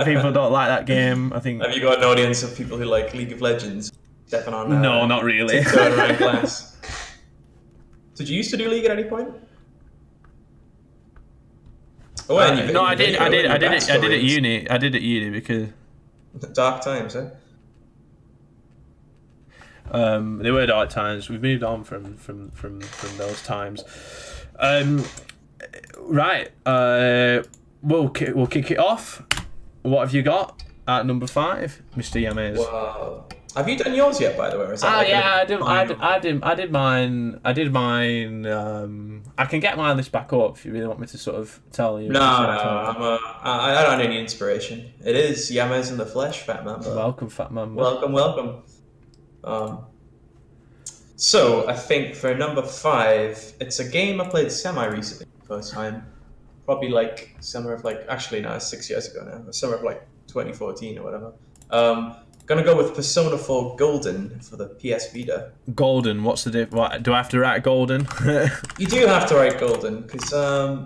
People don't like that game. I think. Have you got an audience of people who like League of Legends? Stepping on. No, not really. Around glass. Did you used to do League at any point? No, I did at uni. I did at uni because. Dark times, eh? They were dark times. We've moved on from those times. Right. We'll kick it off. What have you got? at number 5, Mr. Yames. Wow. Have you done yours yet, by the way? Or is that Ah, like yeah, I did. final? I did mine. I did mine. I can get my list back up if you really want me to sort of tell you. No, at the no, same time. I don't need any inspiration. It is Yamas in the flesh, Fat Mamba. Welcome, Fat Mamba. Welcome, welcome. Um, so I think for number 5, it's a game I played semi-recently for the first time. Probably like summer of like, actually no, it's 6 years ago now. Summer of like 2014 or whatever. Gonna go with Persona 4 Golden for the PS Vita. Golden. What's the diff? What do I have to write? Golden. You do have to write Golden because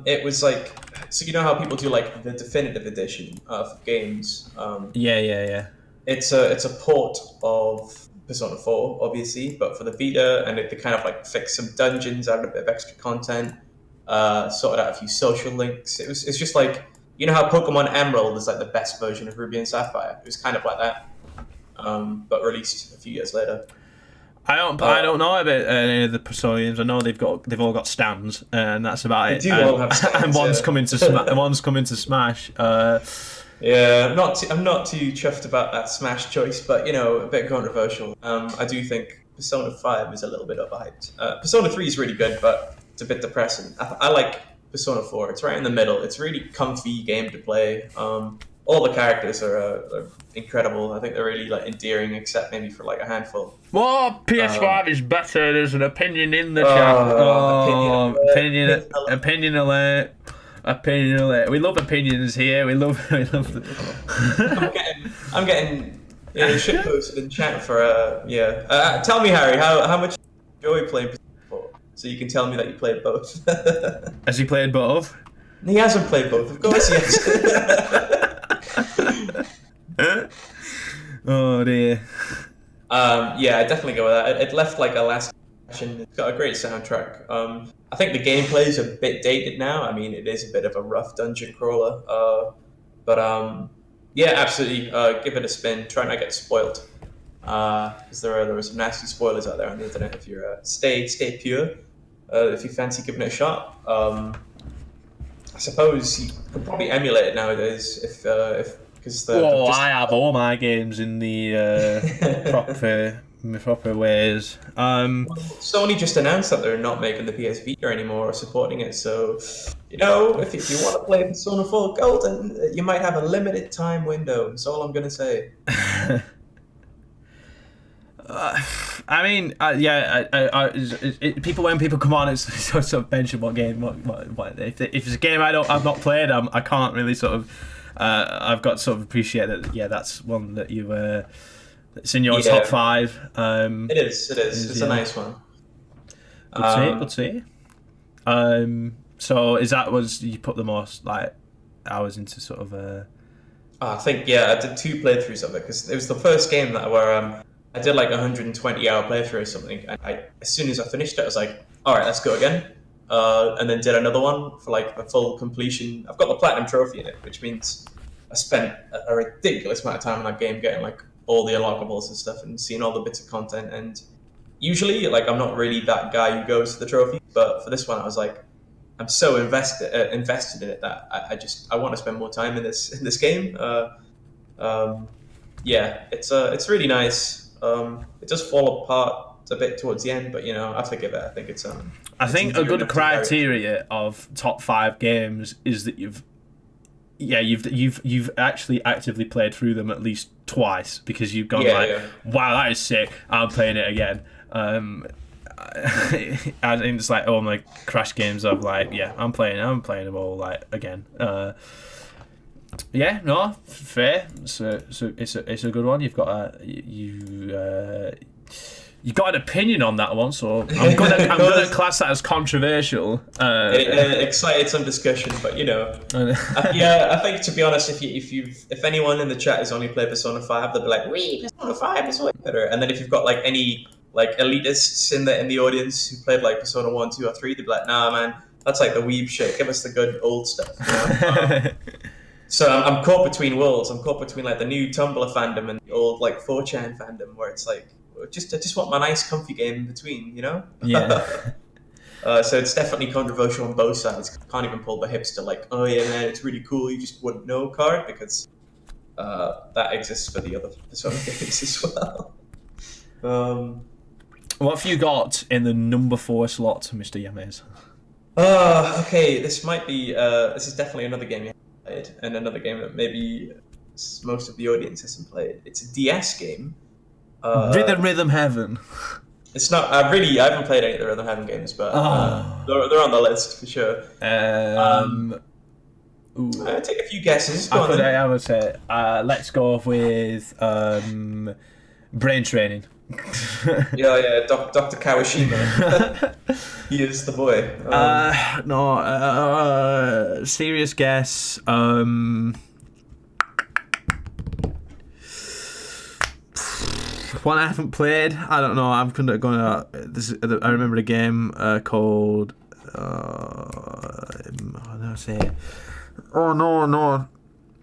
it was like, so you know how people do like the definitive edition of games. Yeah. It's a port of Persona 4, obviously, but for the Vita, and they kind of like fixed some dungeons, added a bit of extra content, sorted out a few social links. It's just like, you know how Pokemon Emerald is like the best version of Ruby and Sapphire. It was kind of like that, but released a few years later. I don't know about any of the Persona games. I know they've all got stands, and that's about it. They do all have stands, and one's yeah. coming to one's coming to Smash. Yeah, I'm not too chuffed about that Smash choice, but you know, a bit controversial. I do think Persona 5 is a little bit overhyped. Persona 3 is really good, but it's a bit depressing. I like Persona 4. It's right in the middle. It's a really comfy game to play. All the characters are incredible. I think they're really like endearing, except maybe for like a handful. Well, PS5 is better. There's an opinion in the chat. Opinion alert. Opinion alert. We love opinions here. We love. I'm getting shit posted in chat for tell me, Harry, how much you enjoy playing Persona 4, so you can tell me that you played both. Has he played both? He hasn't played both, of course. Yes. Oh dear. Yeah, I definitely go with that. It left like a lasting impression. It's got a great soundtrack. I think the gameplay is a bit dated now. I mean, it is a bit of a rough dungeon crawler. But yeah, absolutely. Give it a spin. Try not to get spoiled. Because there are some nasty spoilers out there on the internet. If you're stay pure. If you fancy giving it a shot. I suppose you could probably emulate it nowadays if because I have all my games in the proper ways. Sony just announced that they're not making the PS Vita anymore or supporting it. So, you know, if you want to play Persona 4 Golden, you might have a limited time window. That's all I'm gonna say. I mean, when people come on, it's sort of mention what game, what if it's a game I've not played, I can't really sort of. I've got to sort of appreciate that. Yeah, that's one that you it's in your top 5. It is. It's a nice one. Good to see. So was you put the most like hours into sort of? I think I did 2 playthroughs of it because it was the first game where I did like 120-hour playthrough or something, and as soon as I finished it, I was like, all right, let's go again. And then did another one for like the full completion. I've got the platinum trophy in it, which means I spent a ridiculous amount of time in that game getting like all the unlockables and stuff and seeing all the bits of content. And usually, like, I'm not really that guy who goes to the trophy, but for this one, I was like, I'm so invested in it that I want to spend more time in this game. It's really nice. It does fall apart a bit towards the end, but you know, I forgive it. I think it's I think a good criteria of top 5 games is that you've actually actively played through them at least twice, because you've gone wow, that is sick, I'm playing it again. And it's like all my Crash games of like, I'm playing them all like again. Fair. So it's a good one. You've got you got an opinion on that one, so I'm gonna class that as controversial. It excited some discussion, but you know, I think, to be honest, if anyone in the chat has only played Persona 5, they'll be like, "Wee, Persona 5 is way better." And then if you've got like any like elitists in the audience who played like Persona 1, 2, or 3, they'll be like, "Nah, man, that's like the weeb shit. Give us the good old stuff." You know? So I'm caught between worlds. I'm caught between like the new Tumblr fandom and the old like 4chan fandom, where it's like, I just want my nice comfy game in between, you know? Yeah. So it's definitely controversial on both sides. Can't even pull the hipster like, oh yeah man, it's really cool, you just wouldn't know card, because that exists for the other Persona games as well. What have you got in the number 4 slot, Mr. Yames? Okay, this might be. This is definitely another game you haven't played, and another game that maybe most of the audience hasn't played. It's a DS game. Rhythm Heaven. It's not. I haven't played any of the Rhythm Heaven games, but they're on the list for sure. I'll take a few guesses. I would say, let's go with Brain Training. yeah, Dr. Kawashima. He is the boy. Serious guess. One I haven't played. I don't know. I'm going to. I remember a game called. How do I say it? Oh no,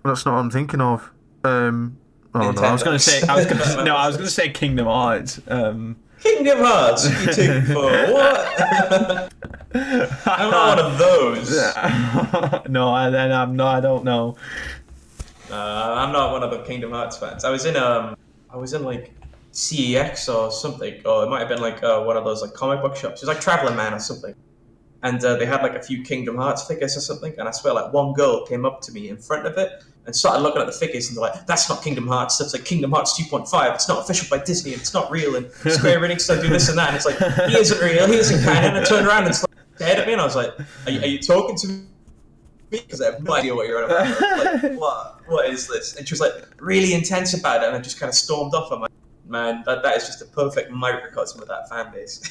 that's not what I'm thinking of. No, I was going to say Kingdom Hearts. Kingdom Hearts. You take for what? I'm not one of those. No, I'm not. I don't know. I'm not one of the Kingdom Hearts fans. I was in like CEX or something, or it might have been like one of those like comic book shops. It was like Traveling Man or something. And they had like a few Kingdom Hearts figures or something, and I swear like one girl came up to me in front of it and started looking at the figures, and they're like, "That's not Kingdom Hearts. That's like Kingdom Hearts 2.5. It's not official by Disney. And it's not real. And Square Enix don't do this and that." And it's like, he isn't real. He isn't canon. And I turned around and stared at me, and I was like, "Are you talking to me? Because I have no idea what you're on about. Like, what is this?" And she was like really intense about it, and I just kind of stormed off. I'm like, man, that is just a perfect microcosm of that fan base.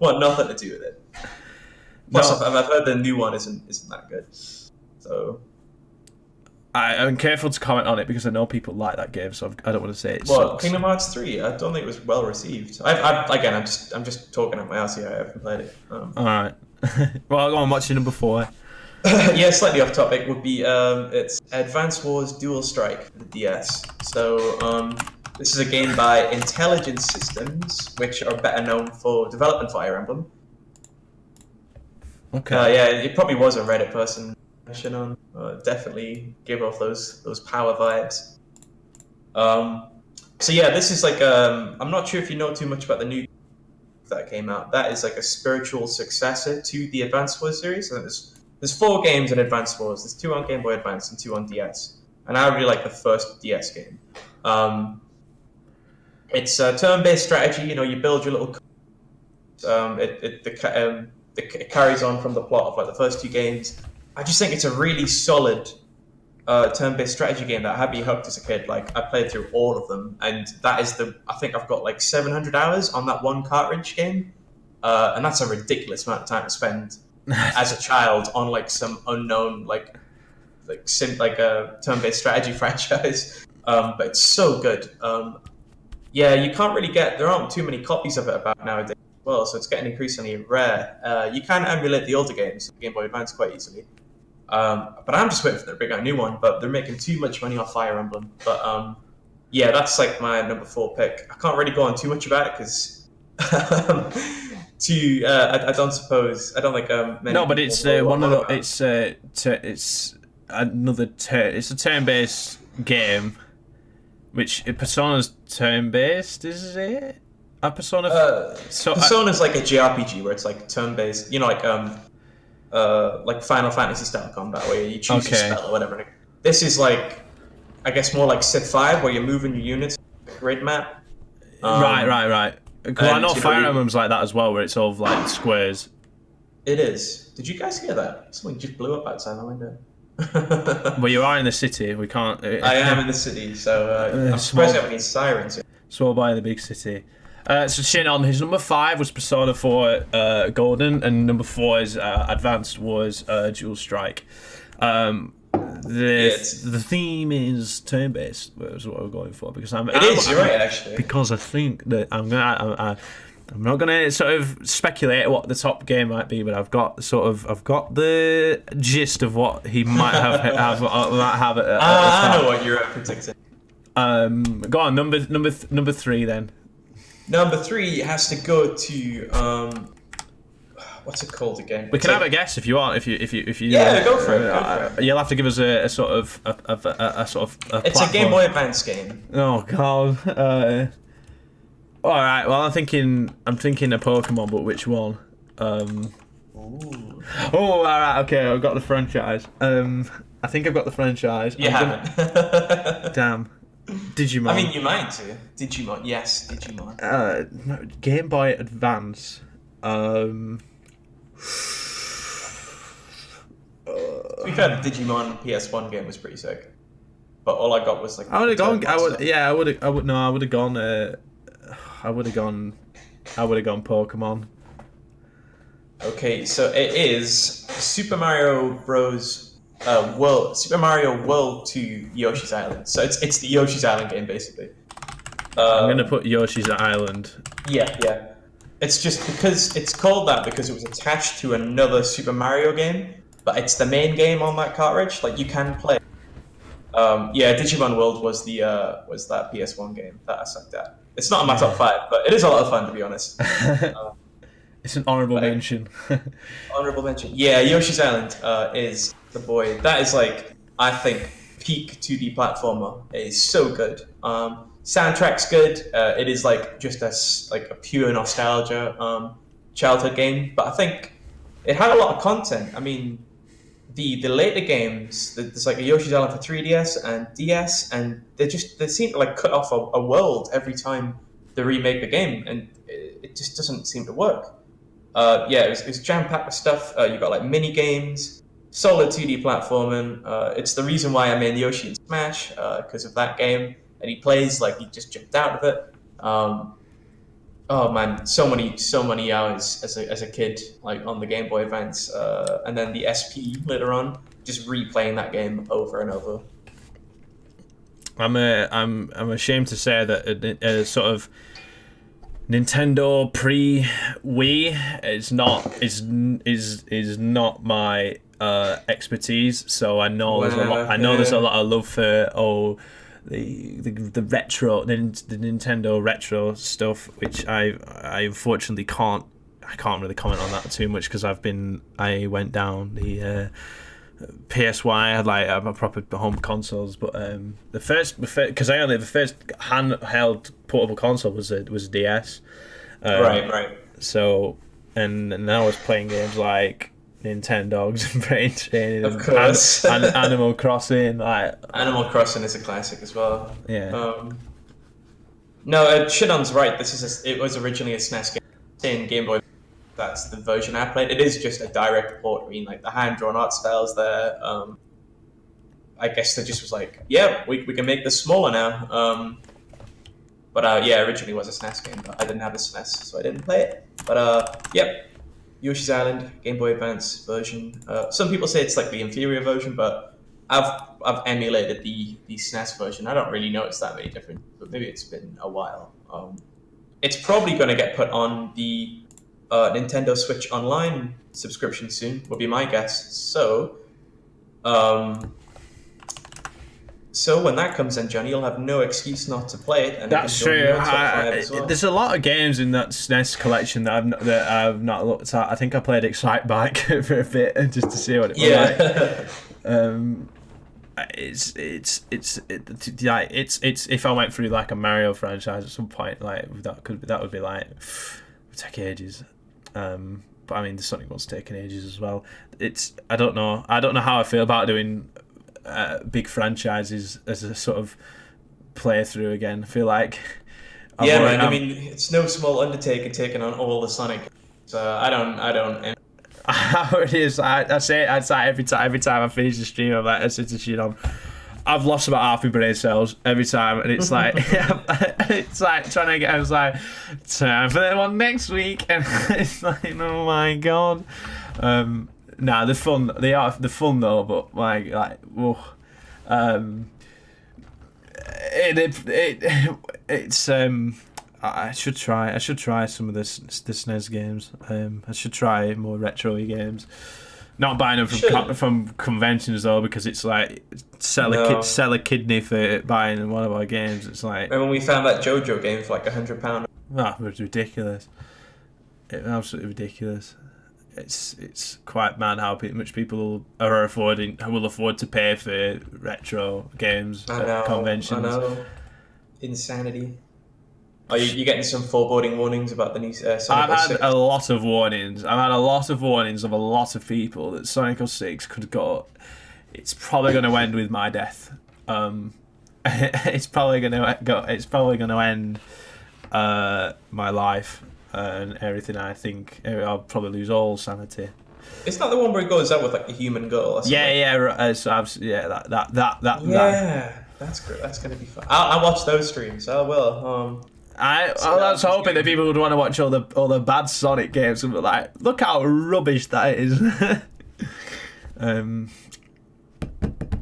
Want nothing to do with it. Plus, no. I've heard the new one isn't that good. So I'm careful to comment on it because I know people like that game, so I don't want to say it. Well, Kingdom Hearts 3, I don't think it was well received. I'm just talking at my ass here. I haven't played it. All right. Well, I'll go on watching number 4. Yeah, slightly off topic would be it's Advance Wars Dual Strike for the DS. So this is a game by Intelligence Systems, which are better known for development Fire Emblem. Okay. Yeah, it probably was a Reddit person. Definitely give off those power vibes. So yeah, this is like I'm not sure if you know too much about the new that came out. That is like a spiritual successor to the Advance Wars series. And there's 4 games in Advance Wars. There's 2 on Game Boy Advance and 2 on DS. And I really like the first DS game. It's a turn-based strategy. You know, you build your little. It carries on from the plot of like the first 2 games. I just think it's a really solid turn-based strategy game that had me hooked as a kid. Like I played through all of them, and that is I think I've got like 700 hours on that one cartridge game, and that's a ridiculous amount of time to spend as a child on like some unknown like a turn-based strategy franchise. But it's so good. Yeah, you can't really there aren't too many copies of it about nowadays. Well, so it's getting increasingly rare. You can emulate the older games, Game Boy Advance, quite easily. But I'm just waiting for them to bring out a new one. But they're making too much money off Fire Emblem. But yeah, that's like my number 4 pick. I can't really go on too much about it because I don't like many. No, but it's one of the. It's a turn-based game, which Persona's turn-based, is it? Persona's like a Jrpg where it's like turn-based, you know, like Final Fantasy style combat where you choose your spell or whatever. This is like, I guess more like Civ 5 where you're moving your units grid map. Right. Because I know Fire Emblem's like that as well, where it's all like squares. It is. Did you guys hear that? Something just blew up outside the window. Well, you are in the city. We can't. I am in the city, so I'm surprised you have any sirens. Swore by the big city. So Shin on his number 5 was Persona 4 Golden, and number 4 is Advanced Wars Dual Strike. The theme is turn-based. Is what we're going for because you're right actually. Because I think that I'm not gonna sort of speculate what the top game might be, but I've got the gist of what he might have might have. I know what you're predicting. Go on, number 3 then. Number 3 has to go to what's it called again? We It's can have like- a guess if you want. If you Yeah, go for it, go for it. You'll have to give us a sort of a It's a Game Boy Advance game. Oh god. All right. Well, I'm thinking a Pokemon, but which one? Ooh. Oh, all right. Okay, I've got the franchise. I think I've got the franchise. You haven't. Damn. Digimon. I mean, you might too. Digimon, yes, Digimon. No, Game Boy Advance. To be fair, the Digimon PS1 game was pretty sick. But all I got was like. I would have gone. I would. stuff. Yeah, I would. I would. No, I would have gone. I would have gone. I would have gone Pokemon. Okay, so it is Super Mario Bros. Super Mario World 2 Yoshi's Island. So it's the Yoshi's Island game basically. I'm gonna put Yoshi's Island. Yeah. It's just because it's called that because it was attached to another Super Mario game, but it's the main game on that cartridge. Like you can play. Digimon World was that PS1 game that I sucked at. It's not in my top 5, but it is a lot of fun to be honest. It's an honourable mention. Honorable mention. Yeah, Yoshi's Island is the boy. That is like I think peak 2D platformer. It is so good. Soundtrack's good. It is like just a pure nostalgia childhood game. But I think it had a lot of content. I mean, the later games, there's like a Yoshi's Island for 3DS and DS, and they seem to like cut off a world every time they remake the game, and it just doesn't seem to work. It was jam-packed with stuff. You got like mini games, solid 2D platforming. It's the reason why I made Yoshi in Smash because of that game, and he plays like he just jumped out of it. Oh man, so many hours as a kid, like on the Game Boy Advance, and then the SP later on, just replaying that game over and over. I'm ashamed to say that a sort of Nintendo pre-Wii is not my expertise. So I know there's a lot of love for the retro, the Nintendo retro stuff, which I unfortunately can't really comment on that too much because I went down the PSY. I had like a proper home consoles, but the first handheld portable console was a DS. Right. So and I was playing games like Nintendogs and Brain Training, Of course. and Animal Crossing. Like Animal Crossing is a classic as well. Yeah. No, Shidon's right. It was originally a SNES game. Saying Game Boy, that's the version I played. It is just a direct port. I mean, like the hand-drawn art styles there. I guess they just was like, yeah, we can make this smaller now. Originally it was a SNES game, but I didn't have a SNES, so I didn't play it. But Yoshi's Island Game Boy Advance version. Some people say it's like the inferior version, but I've emulated the SNES version. I don't really notice that many different, but maybe it's been a while. It's probably going to get put on the Nintendo Switch Online subscription soon, would be my guess. So when that comes in, Johnny, you'll have no excuse not to play it. And that's true. There's a lot of games in that SNES collection that I've not looked at. I think I played Excite Bike for a bit just to see what it was like. It's if I went through like a Mario franchise at some point, like that would be like take ages. But I mean, the Sonic one's taken ages as well. I don't know how I feel about doing big franchises as a sort of playthrough again. I feel like I mean, it's no small undertaking taking on all the Sonic. So I don't. How it is, I say it every time I finish the stream. I'm like, it's a shit on. I've lost about half my brain cells every time, and it's like it's like trying to get. I was like, time for that one next week, and it's like, oh my god. They're fun. They're fun though, but whoa. It's I should try some of the SNES games. I should try more retro games. Not buying them from conventions though, because it's like sell a kidney for buying one of our games. It's like, remember when we found that JoJo game for like £100? That was ridiculous. Absolutely ridiculous. it's quite mad how much people will afford to pay for retro games at conventions. I know. Insanity. Are you getting some foreboding warnings about the new Sonic I've 06? had a lot of warnings. I've had a lot of warnings of a lot of people that Sonic 06 could go. It's probably going to end with my death. It's probably going to go. It's probably going to end my life and everything. I think I'll probably lose all sanity. Isn't that the one where he goes out with like a human girl? Or something? That. That's great. That's gonna be fun. I'll watch those streams. I will. I was hoping that people would want to watch all the bad Sonic games and be like, look how rubbish that is.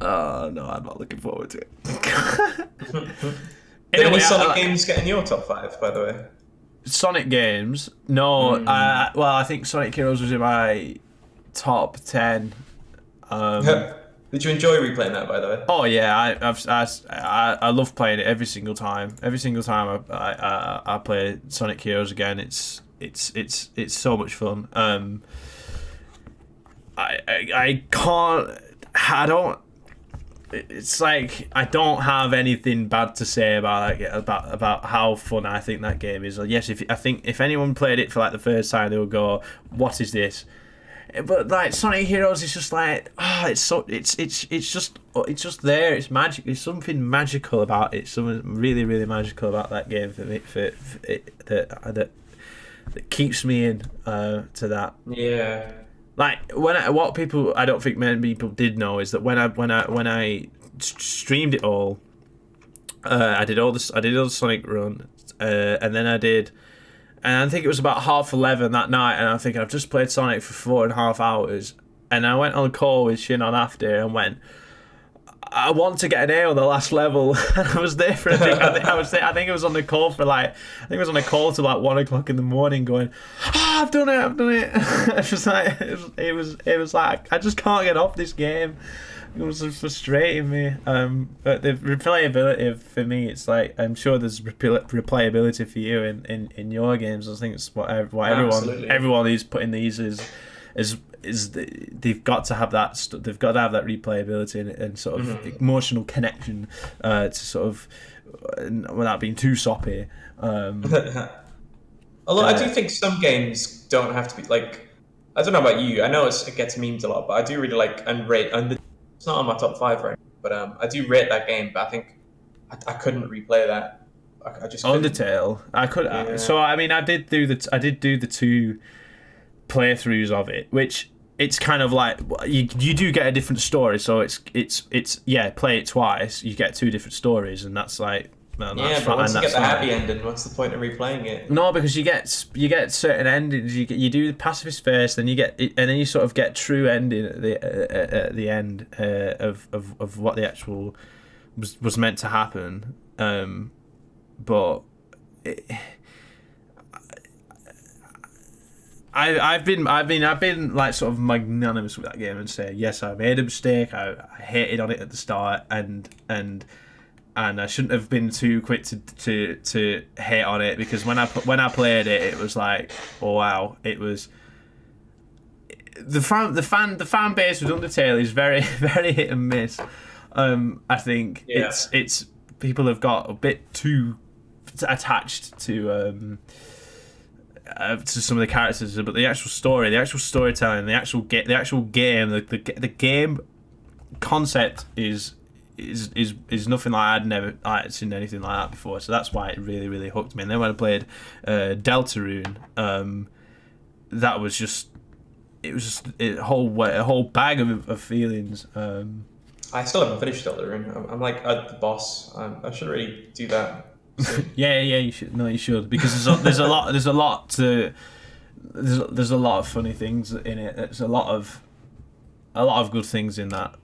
Oh no, I'm not looking forward to it. Did any Sonic games get in your top 5, by the way? Sonic games? No. Well, I think Sonic Heroes was in my top 10. Did you enjoy replaying that, by the way? Oh yeah, I love playing it every single time. Every single time I play Sonic Heroes again, it's so much fun. I don't. It's like I don't have anything bad to say about how fun I think that game is. Yes, if anyone played it for like the first time, they would go, "What is this?" But like Sonic Heroes is just like, it's just there. It's magic. There's something magical about it. Something really, really magical about that game for me. That keeps me in to that. Yeah. Like I don't think many people did know is that when I streamed it all, I did all the Sonic run, and then and I think it was about 11:30 that night, and I'm thinking I've just played Sonic for 4.5 hours, and I went on a call with Shinon after and went, I want to get an A on the last level. And I was there for I think it was on the call till like 1:00 in the morning, going, I've done it. It's just like it was like I just can't get off this game. It was frustrating me. But the replayability for me, it's like I'm sure there's replayability for you in your games. I think it's what everyone who's putting these is they've got to have that. They've got to have that replayability and sort of emotional connection to sort of without being too soppy. Although I do think some games don't have to be like. I don't know about you. I know it gets memed a lot, but I do really like and rate. And it's not on my top 5 right now, but I do rate that game. But I think I couldn't replay that. I just couldn't. Undertale. I could. Yeah. So I mean, I did do the 2 playthroughs of it, which it's kind of like you do get a different story. So it's play it twice, you get 2 different stories, and that's like. But once you get the happy ending, what's the point of replaying it? No, because you get certain endings. You do the pacifist first, then you get, and then you sort of get true ending at the end of what the actual was meant to happen. But I've been like sort of magnanimous with that game and say yes, I made a mistake. I hated on it at the start, and I shouldn't have been too quick to hate on it, because when I played it, it was like, oh wow, it was the fan base with Undertale is very, very hit and miss. I think it's people have got a bit too attached to some of the characters, but the actual story, the actual storytelling, the actual game, the game concept is nothing like I'd seen anything like that before. So that's why it really, really hooked me. And then when I played Deltarune, that was just a whole bag of feelings. I still haven't finished Deltarune. I'm like at the boss. I should really do that. Yeah, you should. No, you should, because there's a lot of funny things in it. There's a lot of good things in that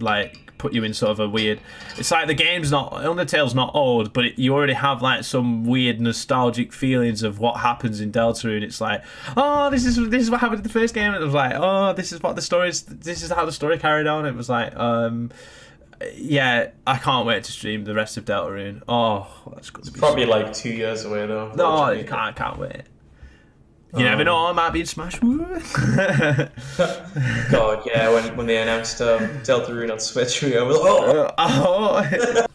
like put you in sort of a weird. It's like the game's not, Undertale's not old, but you already have like some weird nostalgic feelings of what happens in Deltarune. It's like, oh, this is what happened in the first game. And it was like, oh, this is how the story carried on. It was like, yeah, I can't wait to stream the rest of Deltarune. Oh, that's good. It's probably like 2 years away though. No, I can't wait. You never know, I might be in Smash. God, yeah, when they announced Deltarune on Switch, we were like, oh!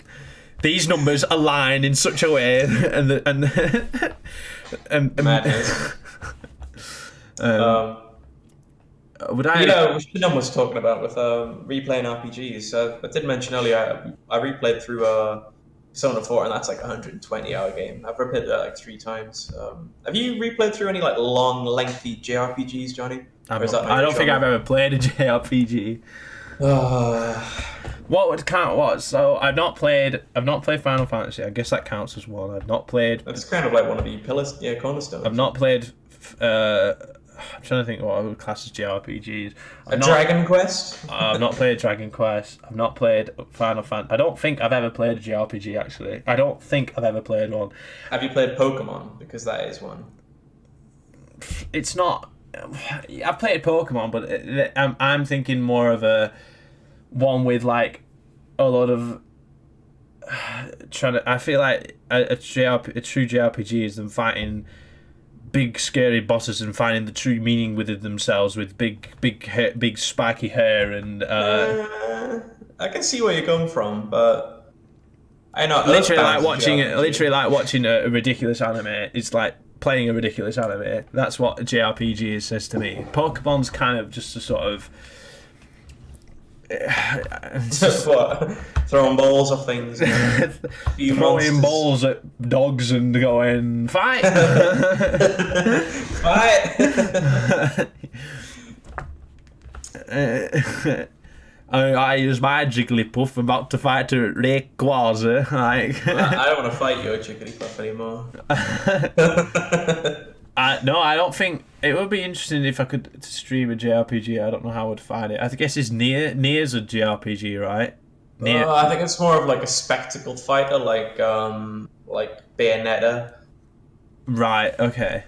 These numbers align in such a way, and Madness. would I? You know, which Shinnon was talking about with replaying RPGs. I did mention earlier, I replayed through Persona 4, and that's like a 120-hour game. I've replayed that like 3 times. Have you replayed through any like long, lengthy JRPGs, Johnny? I don't think I've ever played a JRPG. What would count? What? So I've not played Final Fantasy. I guess that counts as one. I've not played. That's kind of like one of the pillars, cornerstones. I've not played. I'm trying to think what I would class as JRPGs. Dragon Quest? I've not played Dragon Quest. I've not played Final Fantasy. I don't think I've ever played a JRPG, actually. I don't think I've ever played one. Have you played Pokemon? Because that is one. It's not... I've played Pokemon, but I'm thinking more of a one with, like, a lot of... I feel like a true JRPG is them fighting big scary bosses and finding the true meaning within themselves with big spiky hair and I can see where you're going from, but I know literally like watching a ridiculous anime. It's like playing a ridiculous anime. That's what a JRPG says to me. Pokemon's kind of just a sort of what? Throwing balls off things. Throwing balls at dogs and going, fight! Fight! I use my Jigglypuff about to fight a Rayquaza. Like. I don't want to fight your Jigglypuff anymore. No, I don't think it would be interesting if I could stream a JRPG. I don't know how I would find it. I guess it's Nier's a JRPG, right? Nier. I think it's more of like a spectacle fighter, like Bayonetta. Right. Okay.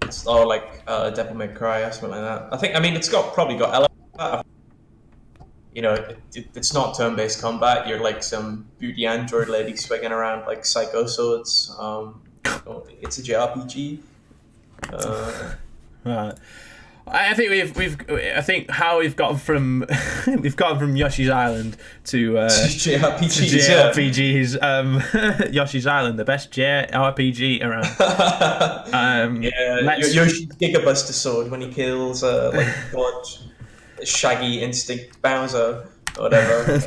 It's like Devil May Cry or something like that. I mean, it's probably got elements. You know, it's not turn-based combat. You're like some beauty android lady swinging around like psycho swords. It's a JRPG. Right. I think we've how we've gone from Yoshi's Island to JRPGs. Yoshi's Island, the best JRPG around. Yoshi's Gigabuster sword when he kills God, Shaggy Instinct Bowser or whatever.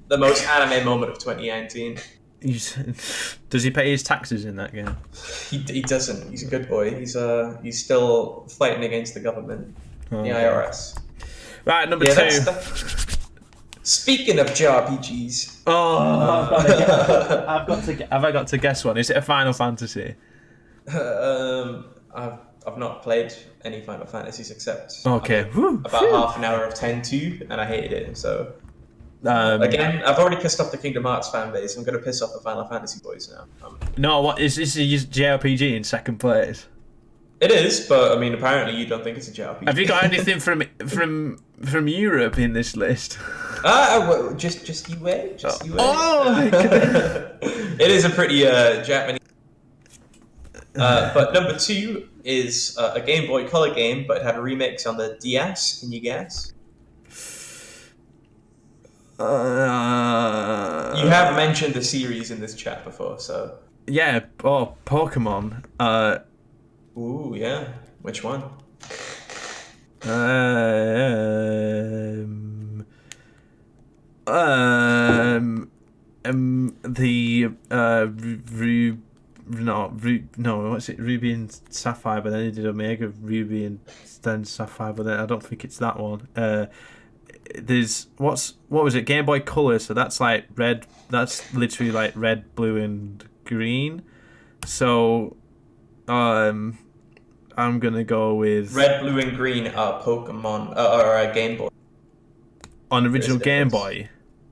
The most anime moment of 2019. Does he pay his taxes in that game? He doesn't. He's a good boy. He's still fighting against the government, the IRS. Right, number 2. Speaking of JRPGs, have I got to guess one? Is it a Final Fantasy? I've not played any Final Fantasies except about half an hour of 10-2, and I hated it. So. Again, I've already pissed off the Kingdom Hearts fan base. I'm going to piss off the Final Fantasy boys now. No, what is this? A JRPG in second place? It is, but I mean, apparently you don't think it's a JRPG. Have you got anything from Europe in this list? Well, just you wait. Just you wait. Oh my God. It is a pretty Japanese. But number 2 is a Game Boy Color game, but it had a remix on the DS. Can you guess? You have mentioned the series in this chat before, so... Yeah, Pokemon. Ooh, yeah. Which one? What's it? Ruby and Sapphire, but then they did Omega Ruby and then Sapphire, but then I don't think it's that one. There's what was it? Game Boy Color, so that's like red. That's literally like red, blue, and green. So, I'm gonna go with red, blue, and green are Pokemon or Game Boy. On original Game Boy.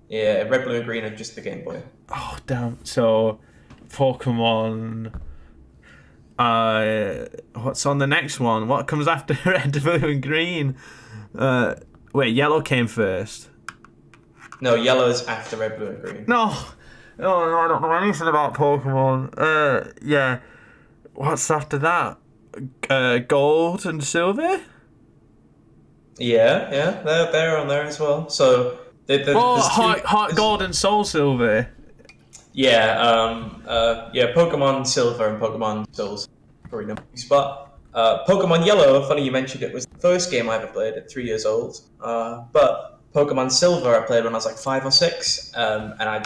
Yeah, red, blue, and green are just the Game Boy. Oh damn! So, Pokemon. What's on the next one? What comes after red, blue, and green? Wait, yellow came first. No, yellow is after red, blue, and green. No, I don't know anything about Pokemon. Yeah. what's after that? Gold and silver. Yeah, they're on there as well. So Heart gold and soul silver. Yeah, Pokemon Silver and Pokemon Soul Silver, probably number 2 spot. Pokemon Yellow, funny you mentioned it, was the first game I ever played at 3 years old. But Pokemon Silver I played when I was like 5 or 6, and I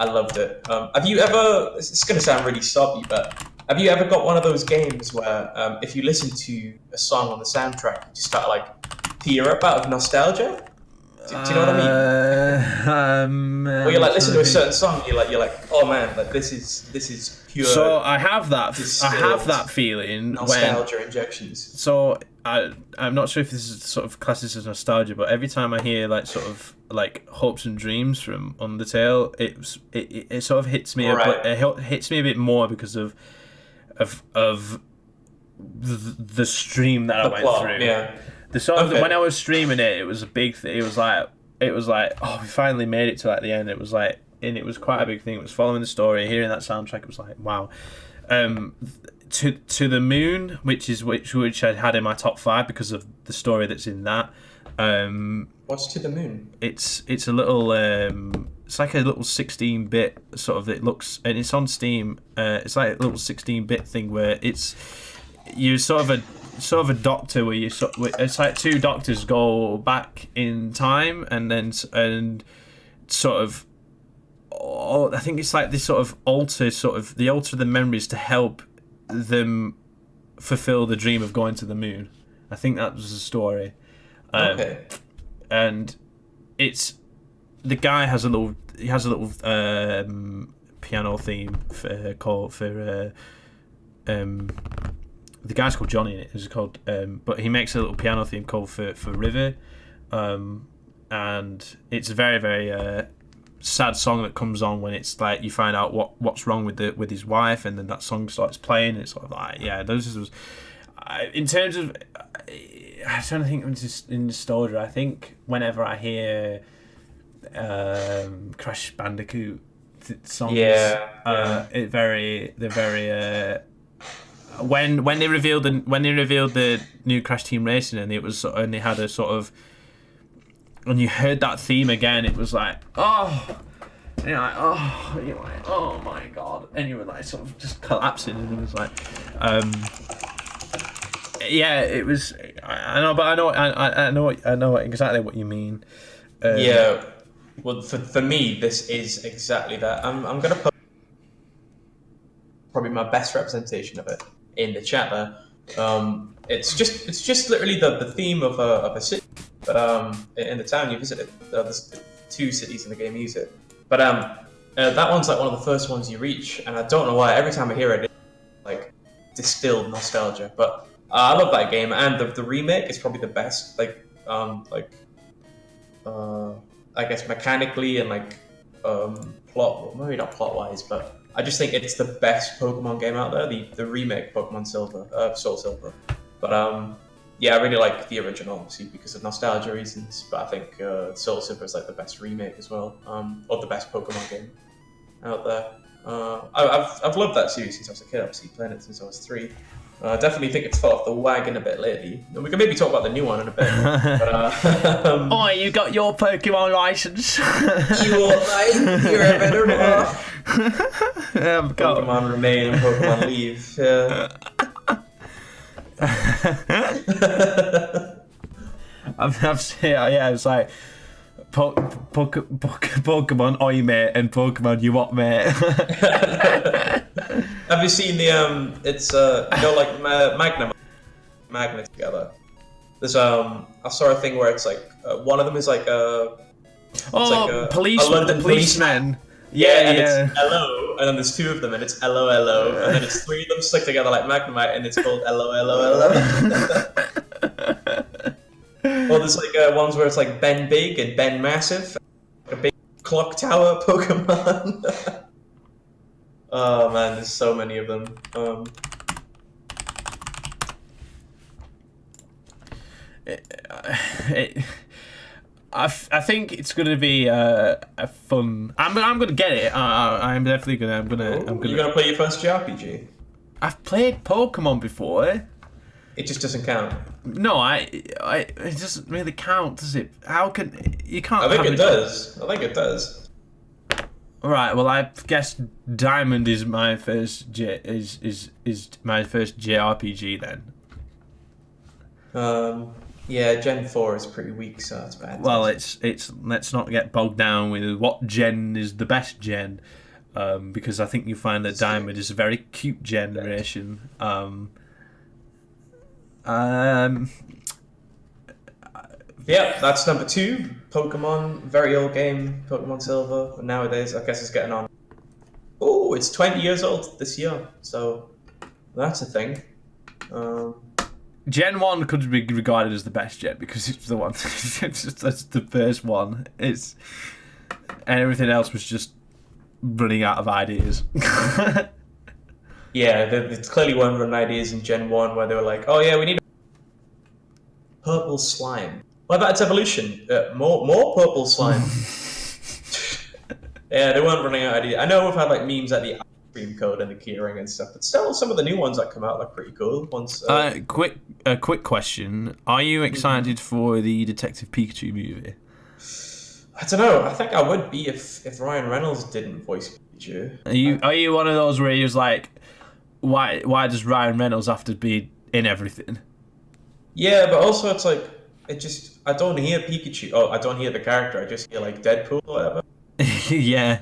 loved it. Have you ever? It's going to sound really soppy, but have you ever got one of those games where if you listen to a song on the soundtrack, you just start like tear up out of nostalgia? Do you know what I mean? Or you're like listening to a certain song, you're like, oh man, like this is pure. So I have that feeling nostalgia injections. So I'm not sure if this is sort of classes as nostalgia, but every time I hear like sort of like hopes and dreams from Undertale, it sort of hits me. Right. It hits me a bit more because of the stream that I went plot, through. Yeah. The sort of, when I was streaming it, it was a big thing. It was like, oh, we finally made it to like the end. It was like, and it was quite a big thing. It was following the story, hearing that soundtrack. It was like, wow. To the Moon, which I had in my top 5 because of the story that's in that. What's To the Moon? It's a little it's like a little 16-bit sort of. It looks, and it's on Steam. It's like a little 16-bit thing where you're sort of a doctor where it's like 2 doctors go back in time and sort of. I think it's like this sort of alter the memories to help them fulfill the dream of going to the moon. I think that was the story. Okay. And it's the guy has a little piano theme the guy's called Johnny in it. It's called but he makes a little piano theme called for River, and it's a very very sad song that comes on when it's like you find out what's wrong with his wife, and then that song starts playing, and it's sort of like, yeah, those was in terms of I'm trying to think in nostalgia. I think whenever I hear Crash Bandicoot songs, they're very when they revealed the new Crash Team Racing, and they had a sort of, when you heard that theme again, it was like, oh, and you're like, oh my god, and you were like sort of just collapsing, and it was like, yeah, it was. I know exactly what you mean. Yeah, well, for me, this is exactly that. I'm gonna put probably my best representation of it in the chat there. It's just literally the theme of a city, but in the town you visited. There's 2 cities in the game you use it, but that one's like one of the first ones you reach, and I don't know why every time I hear it, it's like distilled nostalgia. But I love that game, and the remake is probably the best. I guess mechanically and plot, well, maybe not plot wise, but I just think it's the best Pokemon game out there. The remake Pokemon Silver, Soul Silver, but yeah, I really like the original, obviously because of nostalgia reasons. But I think Soul Silver is like the best remake as well, or the best Pokemon game out there. I've loved that series since I was a kid. Obviously, playing it since I was 3. I definitely think it's fell off the wagon a bit lately. And we can maybe talk about the new one in a bit. But, oh, you got your Pokemon license. You're a better off. Pokemon Remain and Pokemon Leave. Yeah. I've seen, yeah, it's like Pokemon Oi mate and Pokemon You What Mate. Have you seen the it's like Magna together? There's I saw a thing where it's like one of them is like a London policeman. Yeah, it's hello, and then there's 2 of them, and it's hello, and then it's 3 of them stuck together like Magnemite, and it's called hello. Or there's like ones where it's like Ben Big and Ben Massive, like a big clock tower Pokemon. Oh man, there's so many of them. I think it's gonna be a fun. I'm gonna get it. I'm definitely gonna. I'm gonna. You're gonna play your first Jrpg? I've played Pokemon before. It just doesn't count. No, it doesn't really count, does it? How can you can't? I think have it does. I think it does. Right. Well, I guess Diamond is my first is my first JRPG then. Yeah, Gen 4 is pretty weak, so it's bad. Well, it's let's not get bogged down with what gen is the best gen, because I think you find that Diamond is a very cute generation. Yeah, that's number 2. Pokemon, very old game, Pokemon Silver. Nowadays, I guess it's getting on. Oh, it's 20 years old this year, so that's a thing. Gen 1 could be regarded as the best gen because it's the one. That's the first one. And everything else was just running out of ideas. Yeah, it's clearly one run ideas in Gen 1 where they were like, oh yeah, we need purple slime. What about its evolution? More purple slime. Yeah, they weren't running out of ideas. I know we've had like memes like the ice cream code and the keyring and stuff, but still some of the new ones that come out look pretty cool. Quick question. Are you excited for the Detective Pikachu movie? I don't know. I think I would be if Ryan Reynolds didn't voice Pikachu. Are you one of those where you're like, why does Ryan Reynolds have to be in everything? Yeah, but also it's like I don't hear Pikachu. Oh, I don't hear the character. I just hear like Deadpool or whatever. Yeah.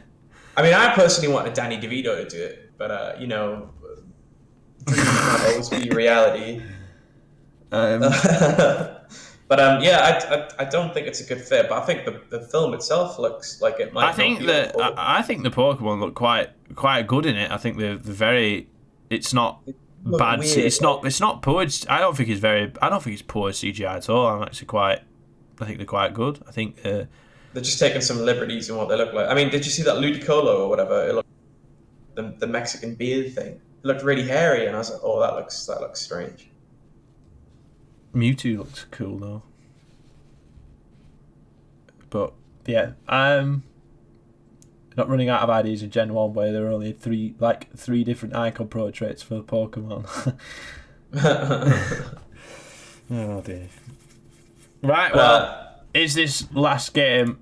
I mean, I personally wanted Danny DeVito to do it, but you know, dreams can't always be reality. Yeah, I don't think it's a good fit, but I think the film itself looks like it might. I think the Pokemon look quite good in it. I think they're very. It's not bad. Weird, it's not poor. I don't think it's poor CGI at all. I think they're quite good. I think they're just taking some liberties in what they look like. I mean, did you see that Ludicolo or whatever? It looked, the Mexican beard thing. It looked really hairy, and I was like, oh, that looks strange. Mewtwo looks cool though. But yeah, not running out of ideas in Gen 1 where there are only three different icon portraits for Pokemon. Oh dear. Right, well, is this last game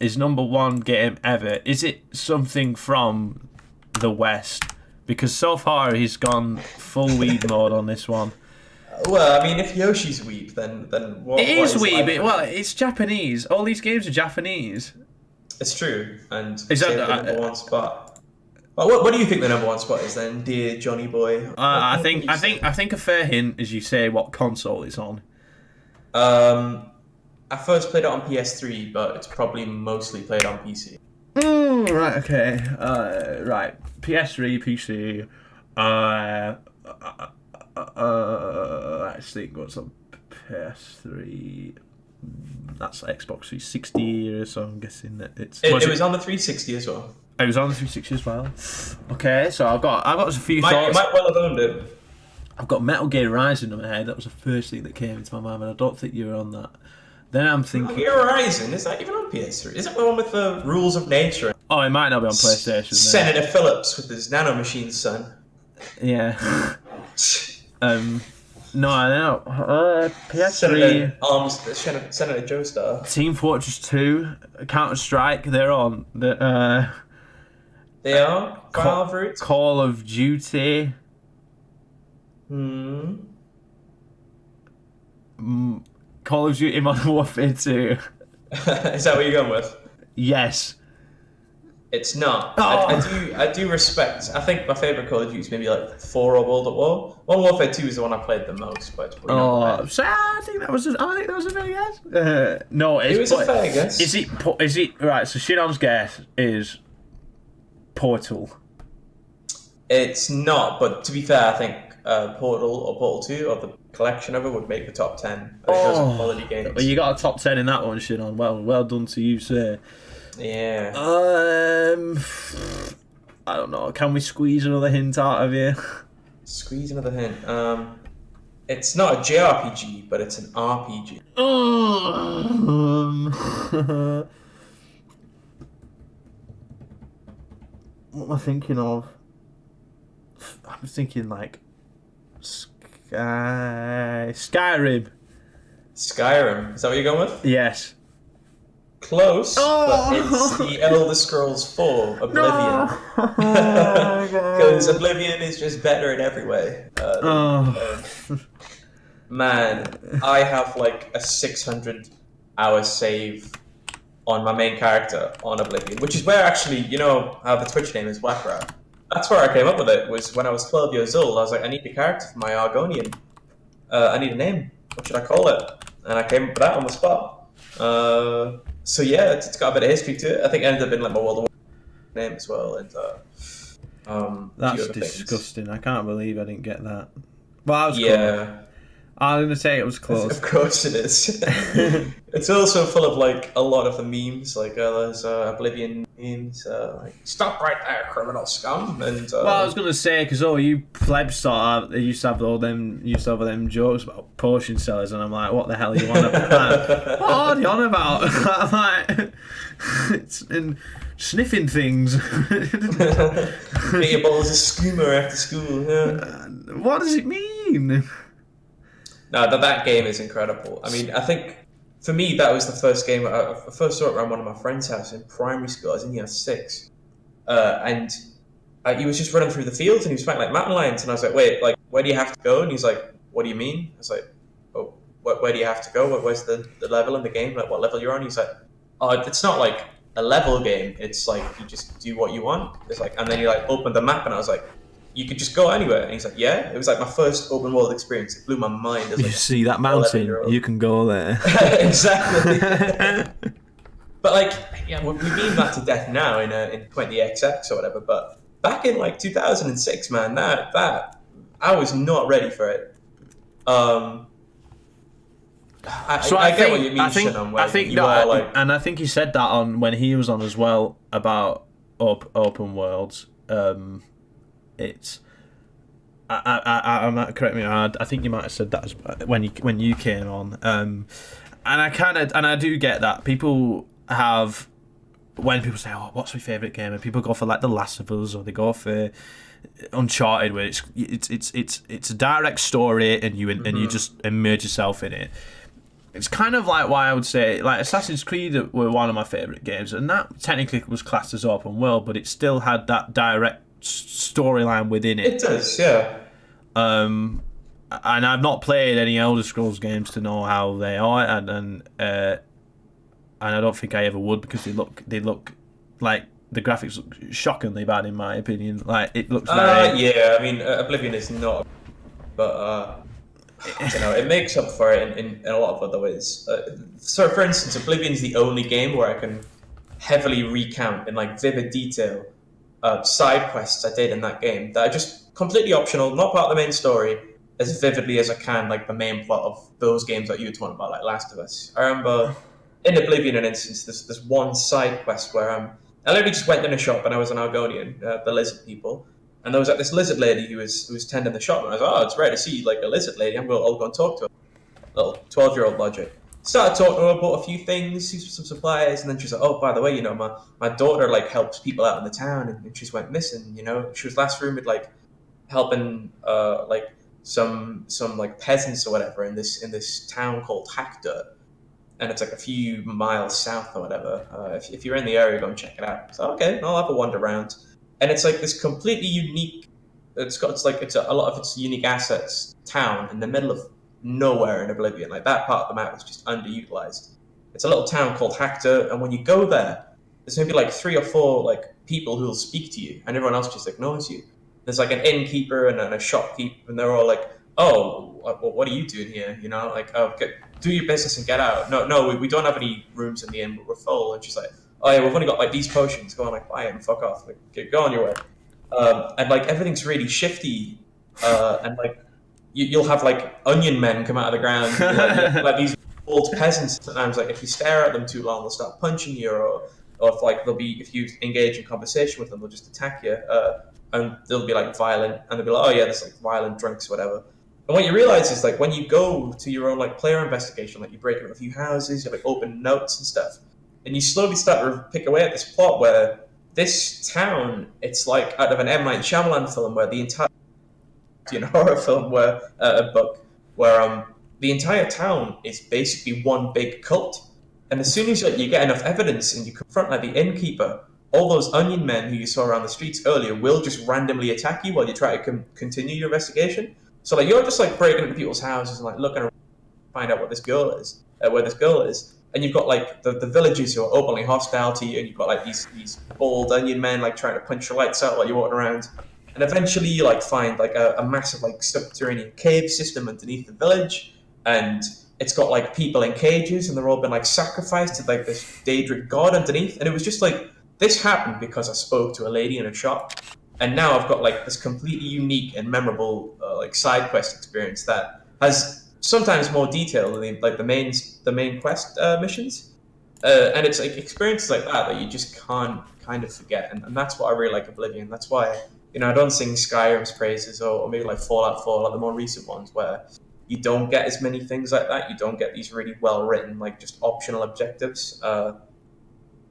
is number 1 game ever? Is it something from the West? Because so far he's gone full weeb mode on this one. Well, I mean, if Yoshi's weeb, then what? It is weeb. Well, it's Japanese. All these games are Japanese. It's true, and is that the number 1 spot? Well, what do you think the number 1 spot is then, dear Johnny boy? I think a fair hint is you say what console it's on. I first played it on PS3, but it's probably mostly played on PC. Right. Okay. Right. PS3, PC. Let's think what's on PS3. That's Xbox 360, so I'm guessing that it was on the 360 as well. It was on the 360 as well. Okay, so I've got a few thoughts. You might well have owned it. I've got Metal Gear Rising in my head. That was the first thing that came into my mind, but I don't think you were on that. Then I'm thinking... Metal Gear Rising? Is that even on PS3? Is it the one with the rules of nature? Oh, it might not be on PlayStation. Senator Phillips with his nanomachine son. Yeah. No, I don't know. PS3... Senator Joestar. Team Fortress 2, Counter-Strike, they're on. They are? Call of Duty. Call of Duty Modern Warfare 2. Is that what you're going with? Yes. It's not. Oh. I do respect. I think my favourite Call of Duty is maybe like 4 or World at War. Modern Warfare 2 is the one I played the most, but it's probably not so I think that was a fair guess. No, it was a fair guess. Is it right? So Shinom's guess is Portal. It's not, but to be fair, I think Portal or Portal 2 or the collection of it would make the top 10. I think those are quality games. Well, you got a top 10 in that one, Shinon. Well done to you, sir. Yeah. I don't know. Can we squeeze another hint out of you? Squeeze another hint. It's not a JRPG, but it's an RPG. What am I thinking of? I'm thinking like Skyrim. Skyrim. Is that what you're going with? Yes. Close, but it's Oh the Elder Scrolls 4 Oblivion. no! Oh my Because god! Oblivion is just better in every way. Oh. Man, I have like a 600-hour save on my main character on Oblivion, which is where actually, you know how the Twitch name is Black Rat. That's where I came up with it, was when I was 12 years old. I was like, I need a character for my Argonian. I need a name. What should I call it? And I came up with that on the spot. So yeah, it's got a bit of history to it. I think it ended up being like my World of Warcraft name as well. And That's disgusting. Things. I can't believe I didn't get that. Well, I was cool. I was going to say it was close. Of course it is. It's also full of like a lot of the memes, like there's Oblivion memes, like "Stop right there, criminal scum." And well, I was going to say because you plebs they used to have all them jokes about potion sellers, and I'm like, what the hell are you on about? What are you on about? I'm like, it's in sniffing things. Get your balls of skimmer after school. Yeah. What does it mean? No, that game is incredible. I mean, I think for me that was the first game. I first saw it around one of my friend's house in primary school. I was in year 6, and he was just running through the fields and he was fighting like mountain lions. And I was like, "Wait, like where do you have to go?" And he's like, "What do you mean?" I was like, "Oh, where do you have to go? Where's the level in the game? Like what level you're on?" He's like, "Oh, it's not like a level game. It's like you just do what you want." It's like, and then you like open the map, and I was like, you could just go anywhere. And he's like, yeah. It was like my first open world experience. It blew my mind. As, like, you see that mountain, you can go there. Exactly. But like, yeah, we mean that to death now in 20XX or whatever. But back in like 2006, man, that I was not ready for it. I get what you mean, Shannon, I think that, like, and I think he said that on when he was on as well about open worlds. It's I might correct me. I think you might have said that when you came on. And I do get that people have when people say, "Oh, what's my favorite game?" and people go for like The Last of Us or they go for Uncharted, where it's a direct story and you just immerse yourself in it. It's kind of like why I would say like Assassin's Creed were one of my favorite games, and that technically was classed as open world, but it still had that direct storyline within it. It does, yeah. And I've not played any Elder Scrolls games to know how they are, and I don't think I ever would because they look like the graphics look shockingly bad in my opinion. Like it looks very. Yeah, I mean Oblivion is not, but I don't know. It makes up for it in a lot of other ways. So, for instance, Oblivion is the only game where I can heavily recount in like vivid detail side quests I did in that game that are just completely optional, not part of the main story, as vividly as I can, like the main plot of those games that you were talking about, like Last of Us. I remember in Oblivion, an instance, there's one side quest where I literally just went in a shop and I was an Argonian, the lizard people, and there was like this lizard lady who was tending the shop, and I was like, oh, it's rare to see like a lizard lady. I'll go and talk to her. Little 12-year-old logic. Started talking to her, bought a few things, some supplies, and then she's like, oh, by the way, you know, my daughter like helps people out in the town, and she's went missing. You know, she was last rumored like helping like some like peasants or whatever in this town called Hackdirt, and it's like a few miles south or whatever. If you're in the area, go and check it out. So okay, I'll have a wander around, and it's like this completely unique. It's a lot of its unique assets town in the middle of nowhere in Oblivion. Like that part of the map is just underutilized. It's a little town called Hackdirt, and when you go there, there's maybe like 3 or 4 like people who will speak to you, and everyone else just ignores you. There's like an innkeeper and a shopkeeper, and they're all like, "Oh, what are you doing here?" You know, like, "Oh, do your business and get out." No, we don't have any rooms in the inn, but we're full. And she's like, "Oh yeah, we've only got like these potions. Go on, like buy it and fuck off. Like, go on your way." And like everything's really shifty, and like you'll have like onion men come out of the ground, like these old peasants. Sometimes, like if you stare at them too long, they'll start punching you, or if you engage in conversation with them, they'll just attack you. And they'll be like violent, and they'll be like, oh yeah, there's like violent drunks, whatever. And what you realize is like when you go to your own like player investigation, like you break into a few houses, you like open notes and stuff, and you slowly start to pick away at this plot where this town, it's like out of an M. Night Shyamalan film where the entire horror film where a book where the entire town is basically one big cult, and as soon as you get enough evidence and you confront like the innkeeper, all those onion men who you saw around the streets earlier will just randomly attack you while you try to continue your investigation. So like you're just like breaking into people's houses and like looking around to find out what this girl is, where this girl is, and you've got like the villagers who are openly hostile to you, and you've got like these bald onion men like trying to punch your lights out while you're walking around. And eventually you like find like a massive like subterranean cave system underneath the village, and it's got like people in cages and they're all been like sacrificed to like this Daedric god underneath. And it was just like, this happened because I spoke to a lady in a shop, and now I've got like this completely unique and memorable like side quest experience that has sometimes more detail than the main quest missions, and it's like experiences like that you just can't kind of forget, and that's what I really like Oblivion. That's why I don't sing Skyrim's praises or maybe like Fallout 4, like the more recent ones where you don't get as many things like that. You don't get these really well written like just optional objectives.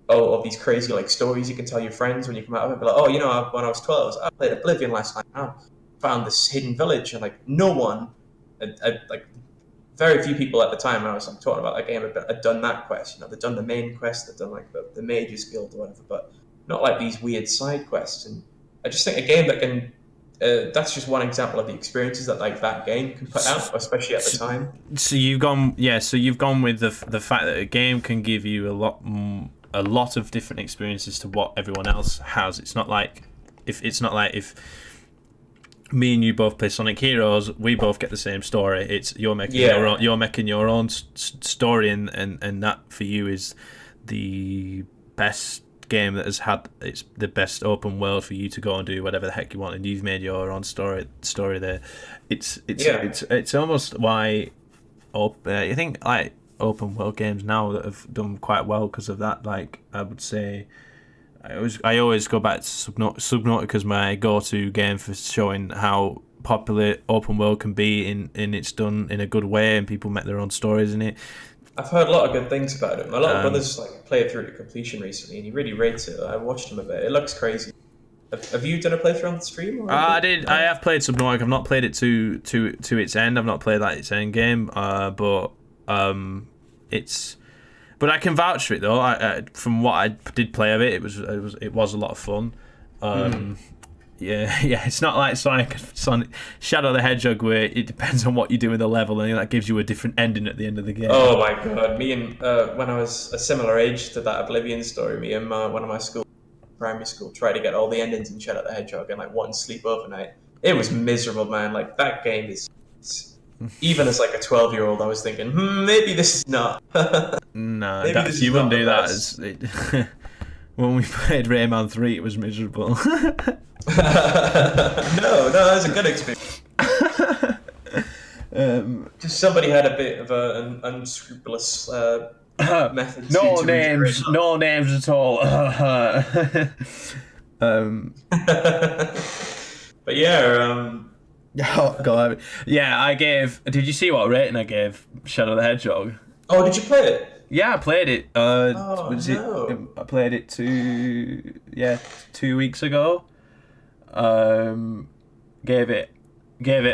Of these crazy like stories you can tell your friends when you come out of it. Be like, oh, when I was 12, I played Oblivion last night. I found this hidden village, and like no one, like very few people at the time when I was like talking about that game had done that quest. They've done the main quest, they've done like the Mage's Guild or whatever, but not like these weird side quests. And I just think a game that can. That's just one example of the experiences that like that game can put out, especially at the time. So you've gone with the fact that a game can give you a lot of different experiences to what everyone else has. It's not like if me and you both play Sonic Heroes, we both get the same story. It's you're making your own story, and that for you is the best game that has had it's the best open world for you to go and do whatever the heck you want, and you've made your own story there. It's almost why I think like open world games now that have done quite well because of that. Like I would say, I always go back to Subnautica as my go-to game for showing how popular open world can be in it's done in a good way and people make their own stories in it. I've heard a lot of good things about it. My little brother's like played through to completion recently, and he really rates it. I watched him a bit. It looks crazy. Have you done a playthrough on the stream? I did. I have played Subnautica. I've not played it to its end. I've not played like its end game. But I can vouch for it though. From what I did play of it, it was a lot of fun. Yeah, it's not like Sonic Shadow the Hedgehog where it depends on what you do in the level, and that gives you a different ending at the end of the game. Oh my god, me and when I was a similar age to that Oblivion story, me and one of my primary school, tried to get all the endings in Shadow the Hedgehog in like one sleep overnight. It was miserable, man. Like that game is even as like a 12-year-old, I was thinking, maybe this is not. No, you wouldn't do that. When we played Rayman 3, it was miserable. no, that was a good experience. Just somebody had a bit of an unscrupulous method. No names at all. But yeah. Oh god, yeah. Did you see what rating I gave Shadow the Hedgehog? Oh, did you play it? Yeah, I played it. No. I played it 2 weeks ago. Gave it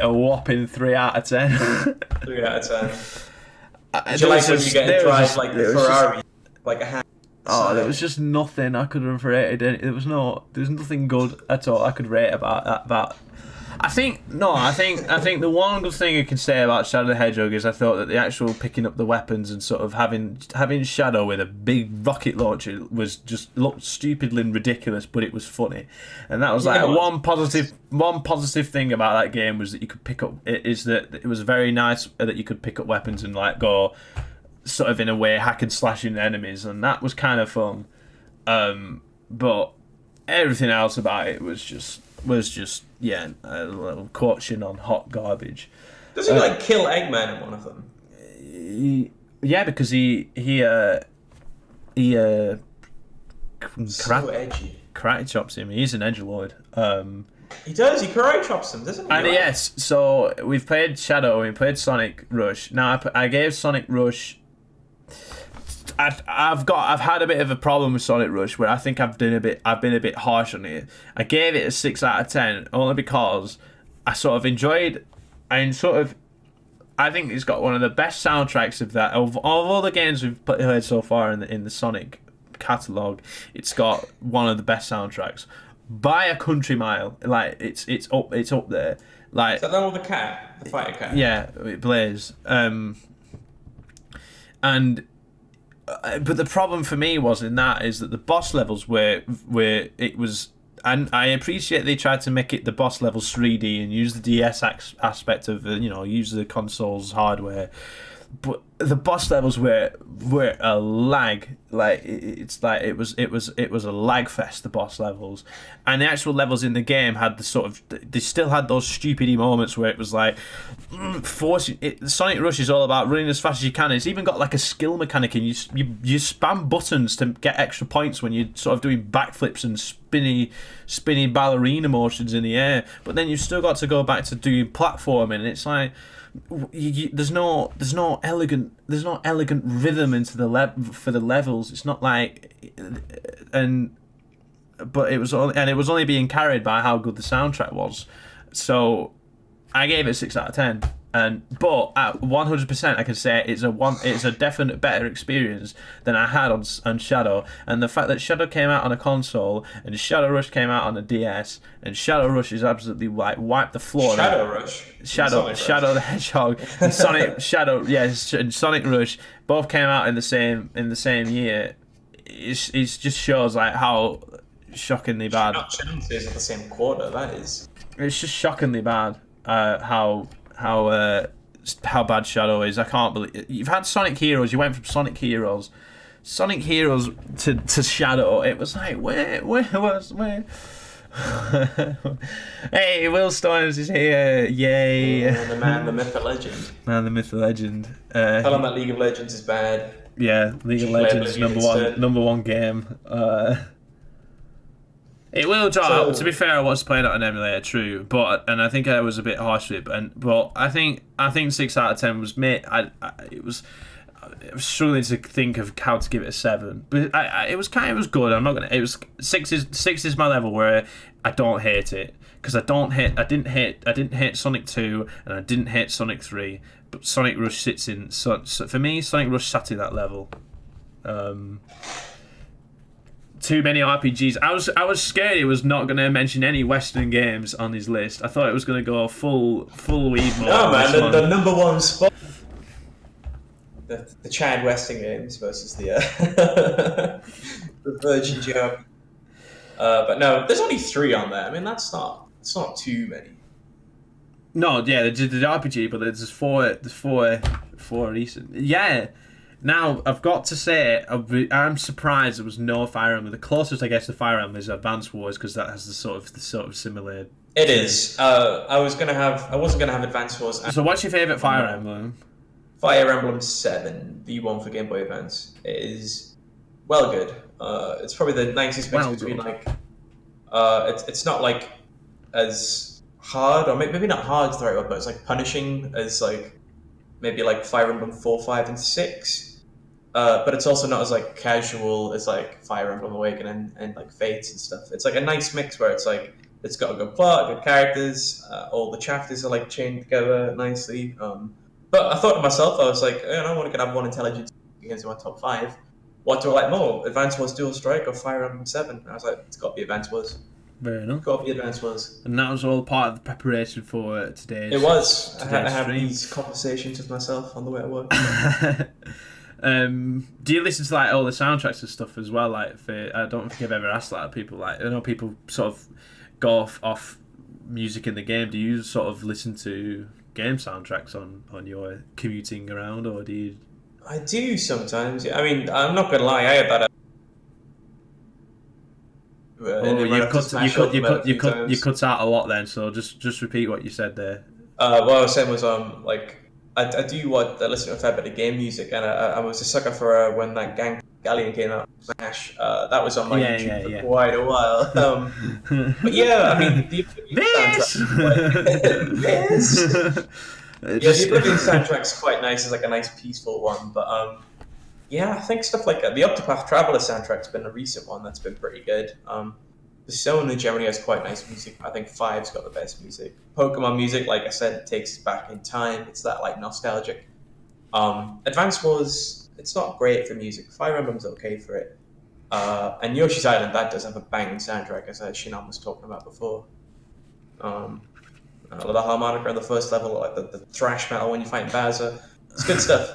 a whopping 3 out of 10. 3 out of 10. Did you like when you get to drive like the Ferrari, like a hand? Oh, there was just nothing I could have rated. There was nothing good at all I could rate about that. But I think the one good thing I can say about Shadow the Hedgehog is I thought that the actual picking up the weapons and sort of having Shadow with a big rocket launcher was just looked stupidly and ridiculous, but it was funny, and that was like one positive thing about that game was that you could pick up. That it was very nice that you could pick up weapons and like go sort of in a way hack and slashing enemies, and that was kind of fun. But everything else about it was just a little coaching on hot garbage. Does he like kill Eggman in one of them? Yeah, because he so edgy. Karate chops him. He's an edgelord. He does. He karate chops him, doesn't he? And yes, so we've played Shadow. We played Sonic Rush. Now I gave Sonic Rush. I've had a bit of a problem with Sonic Rush where I think I've been a bit harsh on it. I gave it a 6 out of 10 only because I sort of enjoyed, and sort of, I think it's got one of the best soundtracks of that of all the games we've played so far in the Sonic catalog. It's got one of the best soundtracks by a country mile. Like it's up there. Like Is that the one with the cat, the fighter cat? yeah, Blaze. And but the problem for me was in that is that the boss levels where it was. And I appreciate they tried to make it the boss levels 3D and use the DS aspect of use the console's hardware, but the boss levels were a lag. Like it was a lag fest. The boss levels, and the actual levels in the game had they still had those stupid moments where it was like forcing it. Sonic Rush is all about running as fast as you can. It's even got like a skill mechanic, and you spam buttons to get extra points when you're sort of doing backflips and spinny ballerina motions in the air. But then you've still got to go back to doing platforming, and it's like there's no elegant rhythm into for the levels. It's not like but it was only being carried by how good the soundtrack was. So I gave it 6 out of 10. But at 100%, I can say it's a definite better experience than I had on Shadow. And the fact that Shadow came out on a console and Shadow Rush came out on a DS, and Shadow Rush is absolutely like wiped the floor. Shadow the Hedgehog, and Sonic Shadow, yes, and Sonic Rush both came out in the same year. It just shows like how shockingly bad. Shouldn't say it's the same quarter. That is. It's just shockingly bad. How bad Shadow is. I can't believe you've had Sonic Heroes. You went from Sonic Heroes to Shadow. It was like where? Hey, Will Storms is here! Yay! The man, the myth, the legend. Man, the myth, the legend. Tell him that League of Legends is bad. Yeah, League of Legends number one game. It will drop. To be fair, I was playing it on emulator, true, and I think I was a bit harsh with it. But I think 6 out of 10 was made. I was struggling to think of how to give it a 7, but it was good. I'm not gonna. It was 6 is my level where I don't hate it because I didn't hate Sonic 2 and I didn't hate Sonic 3, but Sonic Rush sits in. So for me, Sonic Rush sat in that level. Too many RPGs. I was scared he was not going to mention any Western games on his list. I thought it was going to go full weed mode. No man, the number one spot. The Chad Western games versus the the Virgin Jrpg. But no, there's only 3 on there. I mean, it's not too many. No, yeah, the RPG, but there's 4 recent. Yeah. Now, I've got to say, I'm surprised there was no Fire Emblem. The closest, I guess, to Fire Emblem is Advance Wars, because that has the sort of similar... It is. I wasn't gonna have Advance Wars. So what's your favourite Fire Emblem? Fire Emblem 7, V1 for Game Boy Advance. It is well good. It's probably the nicest mix between, like... It's not, like, as hard, or maybe not hard is the right word, but it's, like, punishing as, like, maybe, like, Fire Emblem 4, 5, and 6. But it's also not as like casual as like Fire Emblem Awakening and like Fates and stuff. It's like a nice mix where it's like it's got a good plot, good characters, all the chapters are like chained together nicely. But I thought to myself, I was like, I want to have one intelligence against my top 5. What do I like more, Advance Wars Dual Strike or Fire Emblem 7? And I was like, it's got to be Advance Wars. Fair enough. It's got to be Advance Wars. And that was all part of the preparation for today's. It was. I had to have these conversations with myself on the way to work. Do you listen to like all the soundtracks and stuff as well? Like, I don't think I've ever asked that of people. Like, I know people sort of go off music in the game. Do you sort of listen to game soundtracks on your commuting around, or do you? I do sometimes. I mean, I'm not gonna lie. I had that. You cut out a lot then. So just repeat what you said there. What I was saying was like. I listen to a fair bit of game music, and I was a sucker for when that Galleon came out, Smash. That was on my YouTube for quite a while. But yeah, I mean, the Oblivion soundtrack's quite nice. It's like a nice peaceful one, but yeah, I think stuff like the Octopath Traveler soundtrack's been a recent one that's been pretty good. Persona generally has quite nice music. I think Five's got the best music. Pokemon music, like I said, takes us back in time. It's that like nostalgic. Advance Wars, it's not great for music. Fire Emblem's okay for it. And Yoshi's Island, that does have a banging soundtrack, as Shinon was talking about before. The harmonica on the first level, like the thrash metal when you fight Bowser, it's good stuff.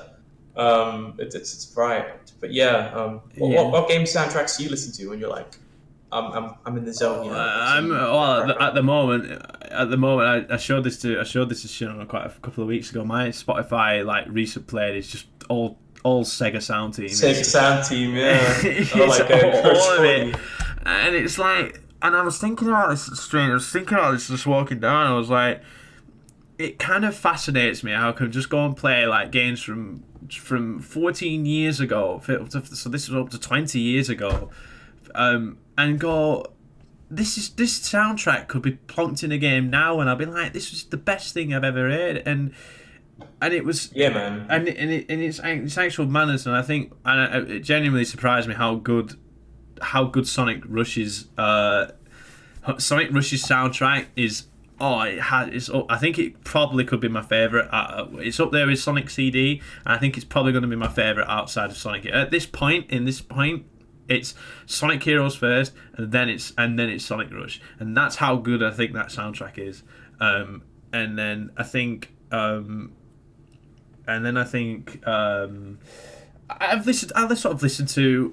It's right. But yeah, what game soundtracks do you listen to when you're like, I'm in the zone? You know, at the moment, I showed this to Shannon quite a couple of weeks ago. My Spotify like recent play is just all Sega sound team. Sega sound team, yeah. All of it. And it's like, and I was thinking about this stream. I was thinking about this just walking down. I was like, it kind of fascinates me how I can just go and play like games from 14 years ago. So this was up to 20 years ago. And go, this soundtrack could be plonked in a game now, and I'll be like, this was the best thing I've ever heard, and it was, yeah, man, and it's actual manners, and I think, and it genuinely surprised me how good Sonic Rush's soundtrack is. I think it probably could be my favourite. It's up there with Sonic CD, and I think it's probably going to be my favourite outside of Sonic. At this point, it's Sonic Heroes first, and then it's Sonic Rush, and that's how good I think that soundtrack is. And then I think I've sort of listened to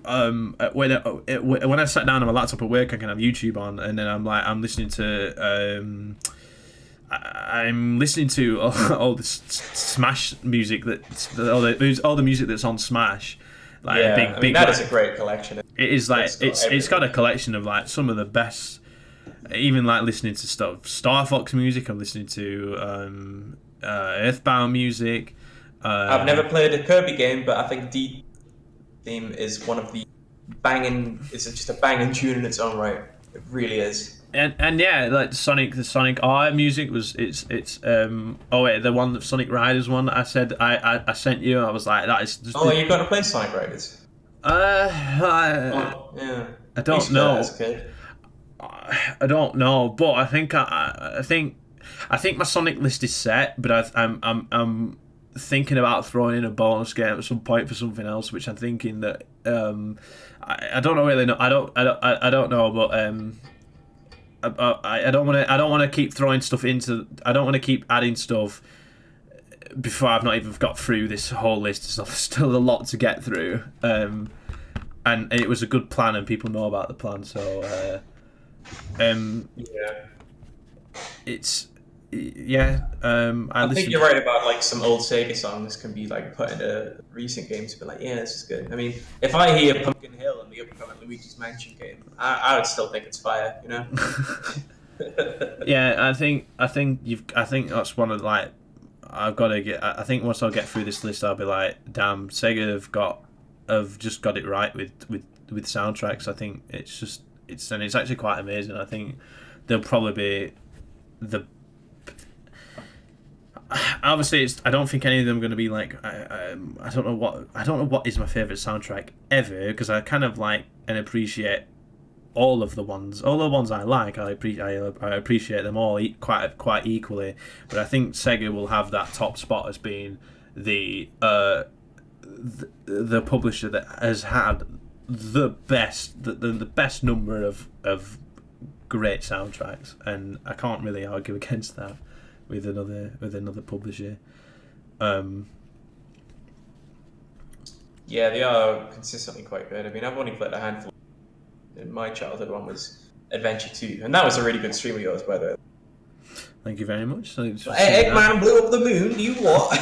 when I sat down on my laptop at work, I can have YouTube on, and then I'm listening to all the Smash music all the music that's on Smash. Like that is a great collection. It is like it's got a collection of like some of the best. Even like listening to stuff, Star Fox music. I'm listening to Earthbound music. I've never played a Kirby game, but I think the theme is one of the banging. It's just a banging tune in its own right. It really is. And yeah, like the Sonic R music was the one that Sonic Riders one that I said I sent you. I was like, that is. You've got to play Sonic Riders. Yeah. I don't know. I don't know, but I think my Sonic list is set, but I'm thinking about throwing in a bonus game at some point for something else, which I'm thinking that I don't know really. I don't know, but I don't want to keep throwing stuff into. I don't want to keep adding stuff before I've not even got through this whole list of stuff. There's still a lot to get through, and it was a good plan, and people know about the plan. So, it's. Yeah, I think you're right about like some old Sega songs can be like put into recent games to be like, yeah, this is good. I mean, if I hear Pumpkin Hill in the upcoming Luigi's Mansion game, I would still think it's fire, you know. Yeah, I think that's one of like I've got to get. I think once I get through this list, I'll be like, damn, Sega have just got it right with soundtracks. I think it's actually quite amazing. I think they'll probably be the. Obviously, I don't think any of them are going to be like. I don't know what is my favorite soundtrack ever, because I kind of like and appreciate all the ones I like. I appreciate them all quite equally. But I think Sega will have that top spot as being the publisher that has had the best number of great soundtracks, and I can't really argue against that with another publisher. Yeah, they are consistently quite good. I mean, I've only played a handful. My childhood one was Adventure 2, and that was a really good stream of yours, by the way. Thank you very much. Eggman blew up the moon. You what?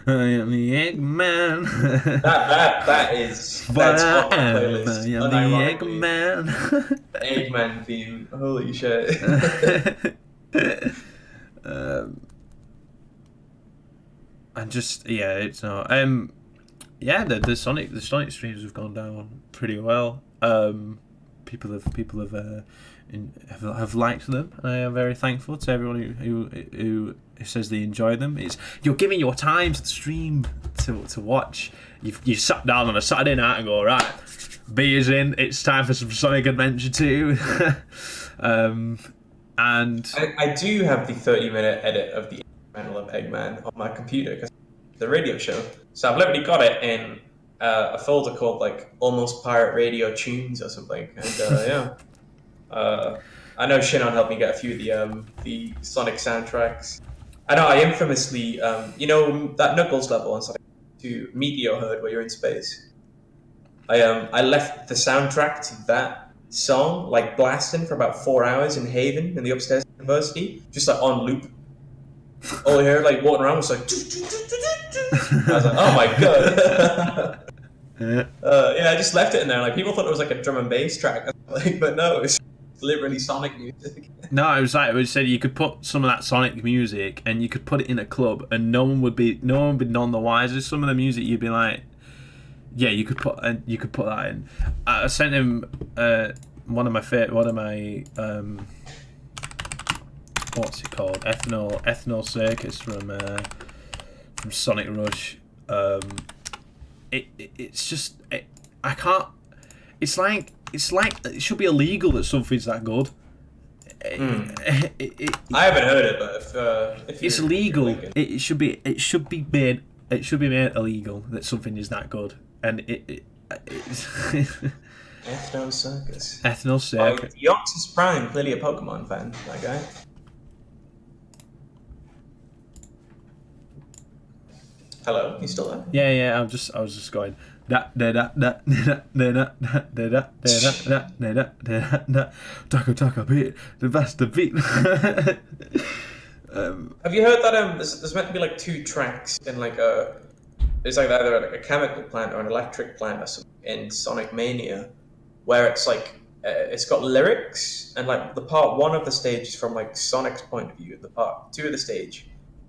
I am the Eggman. That's on my playlist. I am the Eggman. Eggman theme. Holy shit. And just it's not. The Sonic streams have gone down pretty well. People have liked them, and I am very thankful to everyone who says they enjoy them. It's you're giving your time to the stream to watch. You sat down on a Saturday night and go, right, beer's in. It's time for some Sonic Adventure 2. And I do have the 30-minute edit of the Manual of Eggman on my computer because the radio show. So I've literally got it in a folder called like Almost Pirate Radio Tunes or something. And I know Shinon helped me get a few of the Sonic soundtracks. I know I infamously, that Knuckles level on Sonic 2 Meteor Herd where you're in space. I left the soundtrack to that song like blasting for about 4 hours in Haven in the upstairs university, just like on loop. All I heard like walking around was like. I was like, oh my god. I just left it in there. Like people thought it was like a drum and bass track, like, but no, it's literally Sonic music. No, it was said you could put some of that Sonic music and you could put it in a club and no one would be none the wiser. Some of the music you'd be like, yeah, you could put that in. I sent him one of my what's it called? Ethanol Circus from Sonic Rush. It's just I can't. It's like it should be illegal that something's that good. I haven't heard it, but if it's illegal, it should be made illegal that something is that good, and it's Ethno Circus. Ethno Circus. Yox's Prime, clearly a Pokemon fan. That guy. Hello, you still there? Yeah. I was just going. Taco beat the best of beat. Have you heard that there's meant to be like 2 tracks in like it's like either like a chemical plant or an electric plant or something in Sonic Mania, where it's like it's got lyrics and like the part 1 of the stage is from like Sonic's point of view, the part 2 of the stage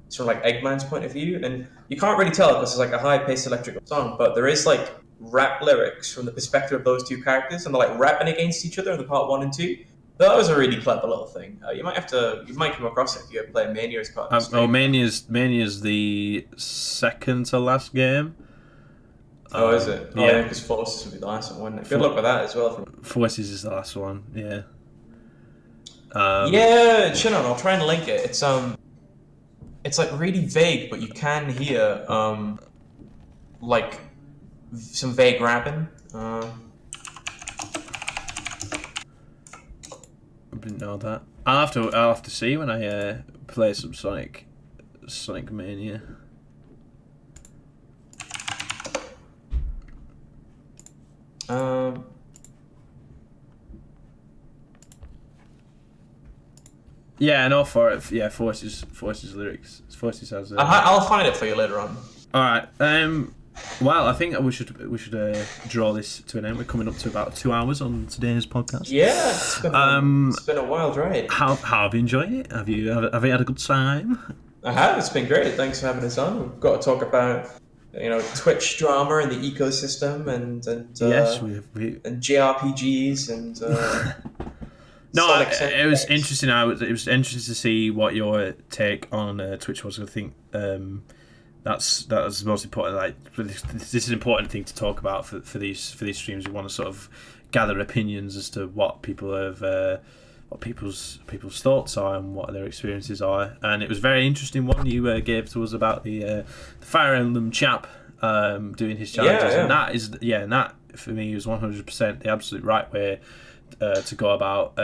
is from like Eggman's point of view, and you can't really tell because it's like a high-paced electrical song, but there is like rap lyrics from the perspective of those 2 characters, and they're like rapping against each other in the part 1 and 2. That was a really clever little thing. You might come across it if you ever play Mania as part of the Mania's the second to last game. Oh, is it? Oh, yeah, because Forces would be the last one, wouldn't it? Good luck with that as well. Forces is the last one, yeah. Yeah, Shinon, I'll try and link it. It's like really vague, but you can hear like some vague rapping. I didn't know that. I'll have to see when I play some Sonic Mania. Yeah, I know for it. Yeah, Forces lyrics. Forces has. I'll find it for you later on. All right. Well, I think we should draw this to an end. We're coming up to about 2 hours on today's podcast. Yeah, it's been a wild ride. How have you enjoyed it? Have you had a good time? I have. It's been great. Thanks for having us on. We've got to talk about Twitch drama and the ecosystem and yes, and JRPGs and. No, it was interesting. It was interesting to see what your take on Twitch was. I think that's the most important. Like, this is an important thing to talk about for these streams. We want to sort of gather opinions as to what people have, what people's thoughts are and what their experiences are. And it was a very interesting one you gave to us about the Fire Emblem chap doing his challenges, and that for me was 100% the absolute right way to go about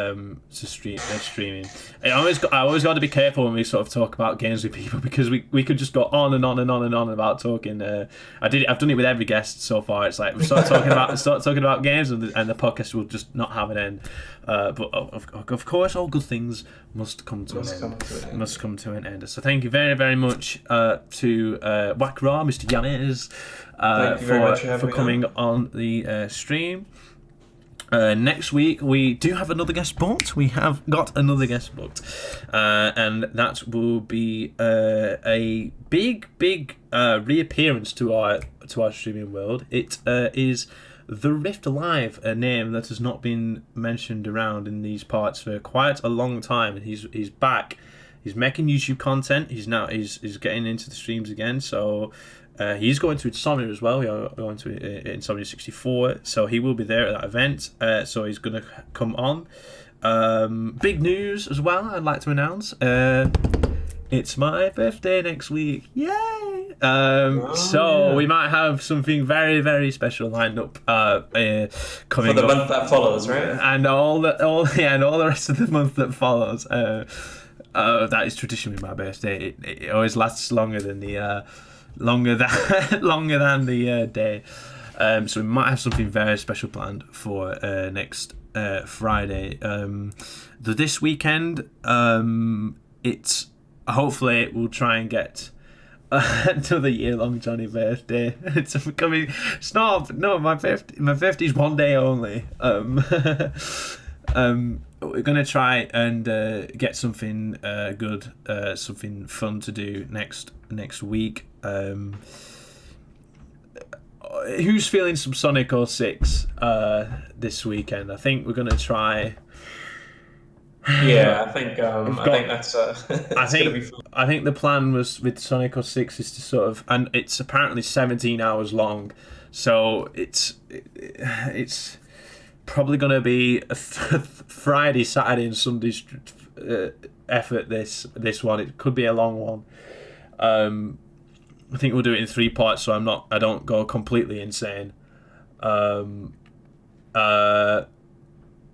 streaming. I always got to be careful when we sort of talk about games with people, because we could just go on and on and on and on about talking. I've done it with every guest so far. It's like we start talking about games and the podcast will just not have an end. But of course, all good things must come to an end. So thank you very, very much to Whack Raw, Mr. Yanez, for coming on the stream. Next week we do have another guest booked. We have got another guest booked, and that will be a big reappearance to our streaming world. It is The Rift Alive, a name that has not been mentioned around in these parts for quite a long time, and he's back He's making YouTube content. He's getting into the streams again. So he's going to Insomnia as well. We're going to Insomnia 64. So he will be there at that event. So he's going to come on. Big news as well. I'd like to announce. It's my birthday next week. Yay! So we might have something very, very special lined up coming for the month that follows, right? And all the rest of the month that follows. That is tradition with my birthday. It always lasts longer than the day. So we might have something very special planned for next Friday. This weekend, it's hopefully we'll try and get another year-long Johnny birthday. It's coming. Stop! No, my 50's one day only. We're gonna try and get something good, something fun to do next week. Who's feeling some Sonic 06 this weekend? I think we're gonna try. Yeah, I think that's. I think the plan was with Sonic 06 is to sort of, and it's apparently 17 hours long, so it's probably going to be a Friday, Saturday, and Sunday effort. This one, it could be a long one. I think we'll do it in 3 parts, so I don't go completely insane.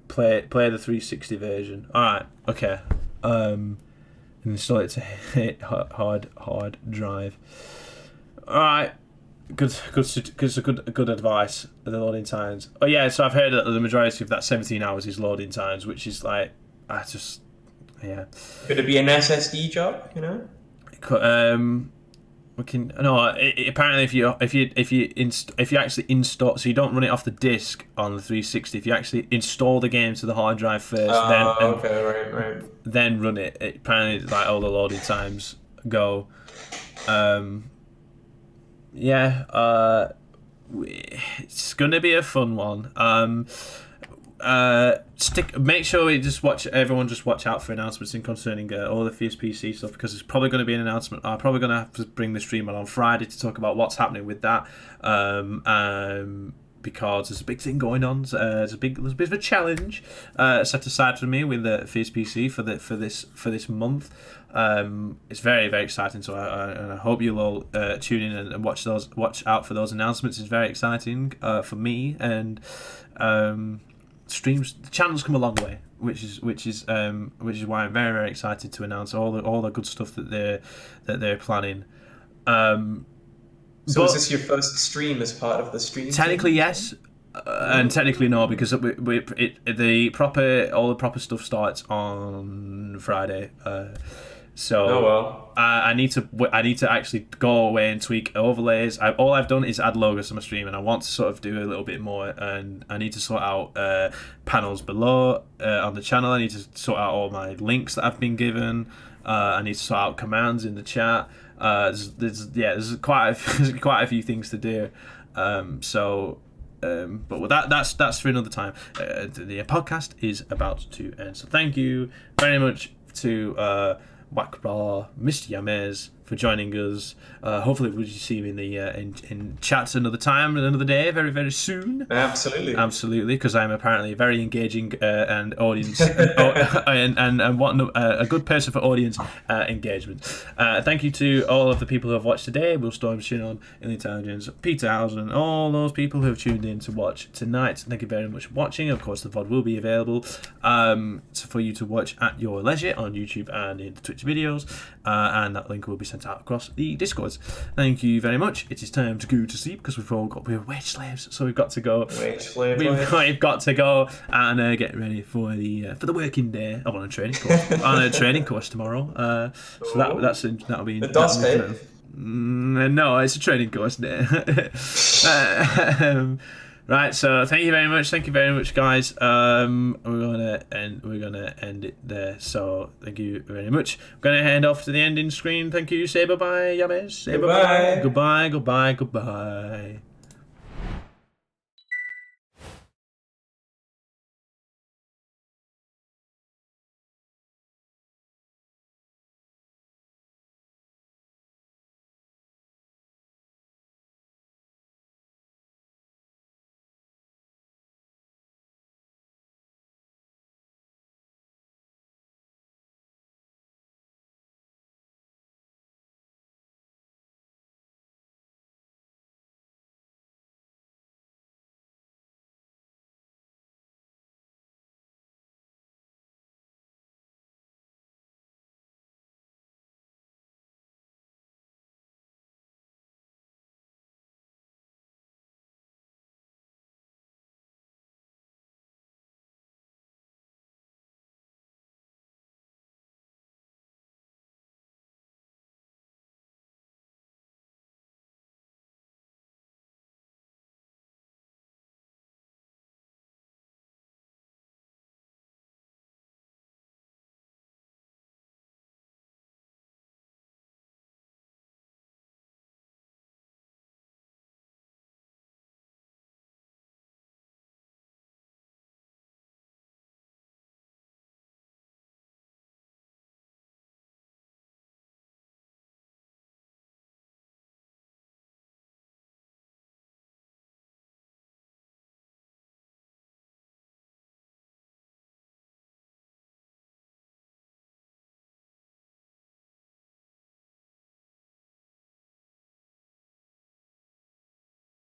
Play the 360 version. All right, okay. Install it to hit hard drive. All right, good advice. The loading times. Oh yeah, so I've heard that the majority of that 17 hours is loading times, which is like yeah. Could it be an SSD job? You know. We can apparently if you actually install, so you don't run it off the disc on the 360. If you actually install the game to the hard drive first, then run it. Apparently, like all the loading times go. It's gonna be a fun one. Make sure we everyone just watch out for announcements concerning all the Fierce PC stuff, because there's probably going to be an announcement. I'm probably going to have to bring the stream on Friday to talk about what's happening with that, because there's a big thing going on. There's a bit of a challenge set aside for me with the Fierce PC for this month. It's very, very exciting. So I hope you'll all tune in and watch out for those announcements. It's very exciting for me, and streams, the channel's come a long way, which is why I'm very, very excited to announce all the good stuff that they're planning. So is this your first stream as part of the stream? Technically, yes, and technically no, because all the proper stuff starts on Friday. So I need to actually go away and tweak overlays. All I've done is add logos to my stream, and I want to sort of do a little bit more. And I need to sort out panels below on the channel. I need to sort out all my links that I've been given. I need to sort out commands in the chat. There's quite a few things to do. But that's for another time. The podcast is about to end. So thank you very much to Wakbar, Mr. Yamez, for joining us. Hopefully we'll see you in the in chats another time, another day, very, very soon. Absolutely, because I'm apparently very engaging and audience and what a good person for audience engagement. Thank you to all of the people who have watched today: Will Storm, Shinon, Intelligence, Peter Hausen, all those people who have tuned in to watch tonight. Thank you very much for watching. Of course, the VOD will be available for you to watch at your leisure on YouTube and in the Twitch videos, and that link will be sent out across the Discords. Thank you very much. It is time to go to sleep, because we're wage slaves, so we've got to go. We've got to go and get ready for the working day. I'm on a training course tomorrow. So that'll be the DOS day. No, it's a training course day. Right, so thank you very much, guys. We're gonna end it there. So thank you very much. I'm gonna hand off to the ending screen. Thank you. Say bye bye, Yamez. Say bye. Goodbye.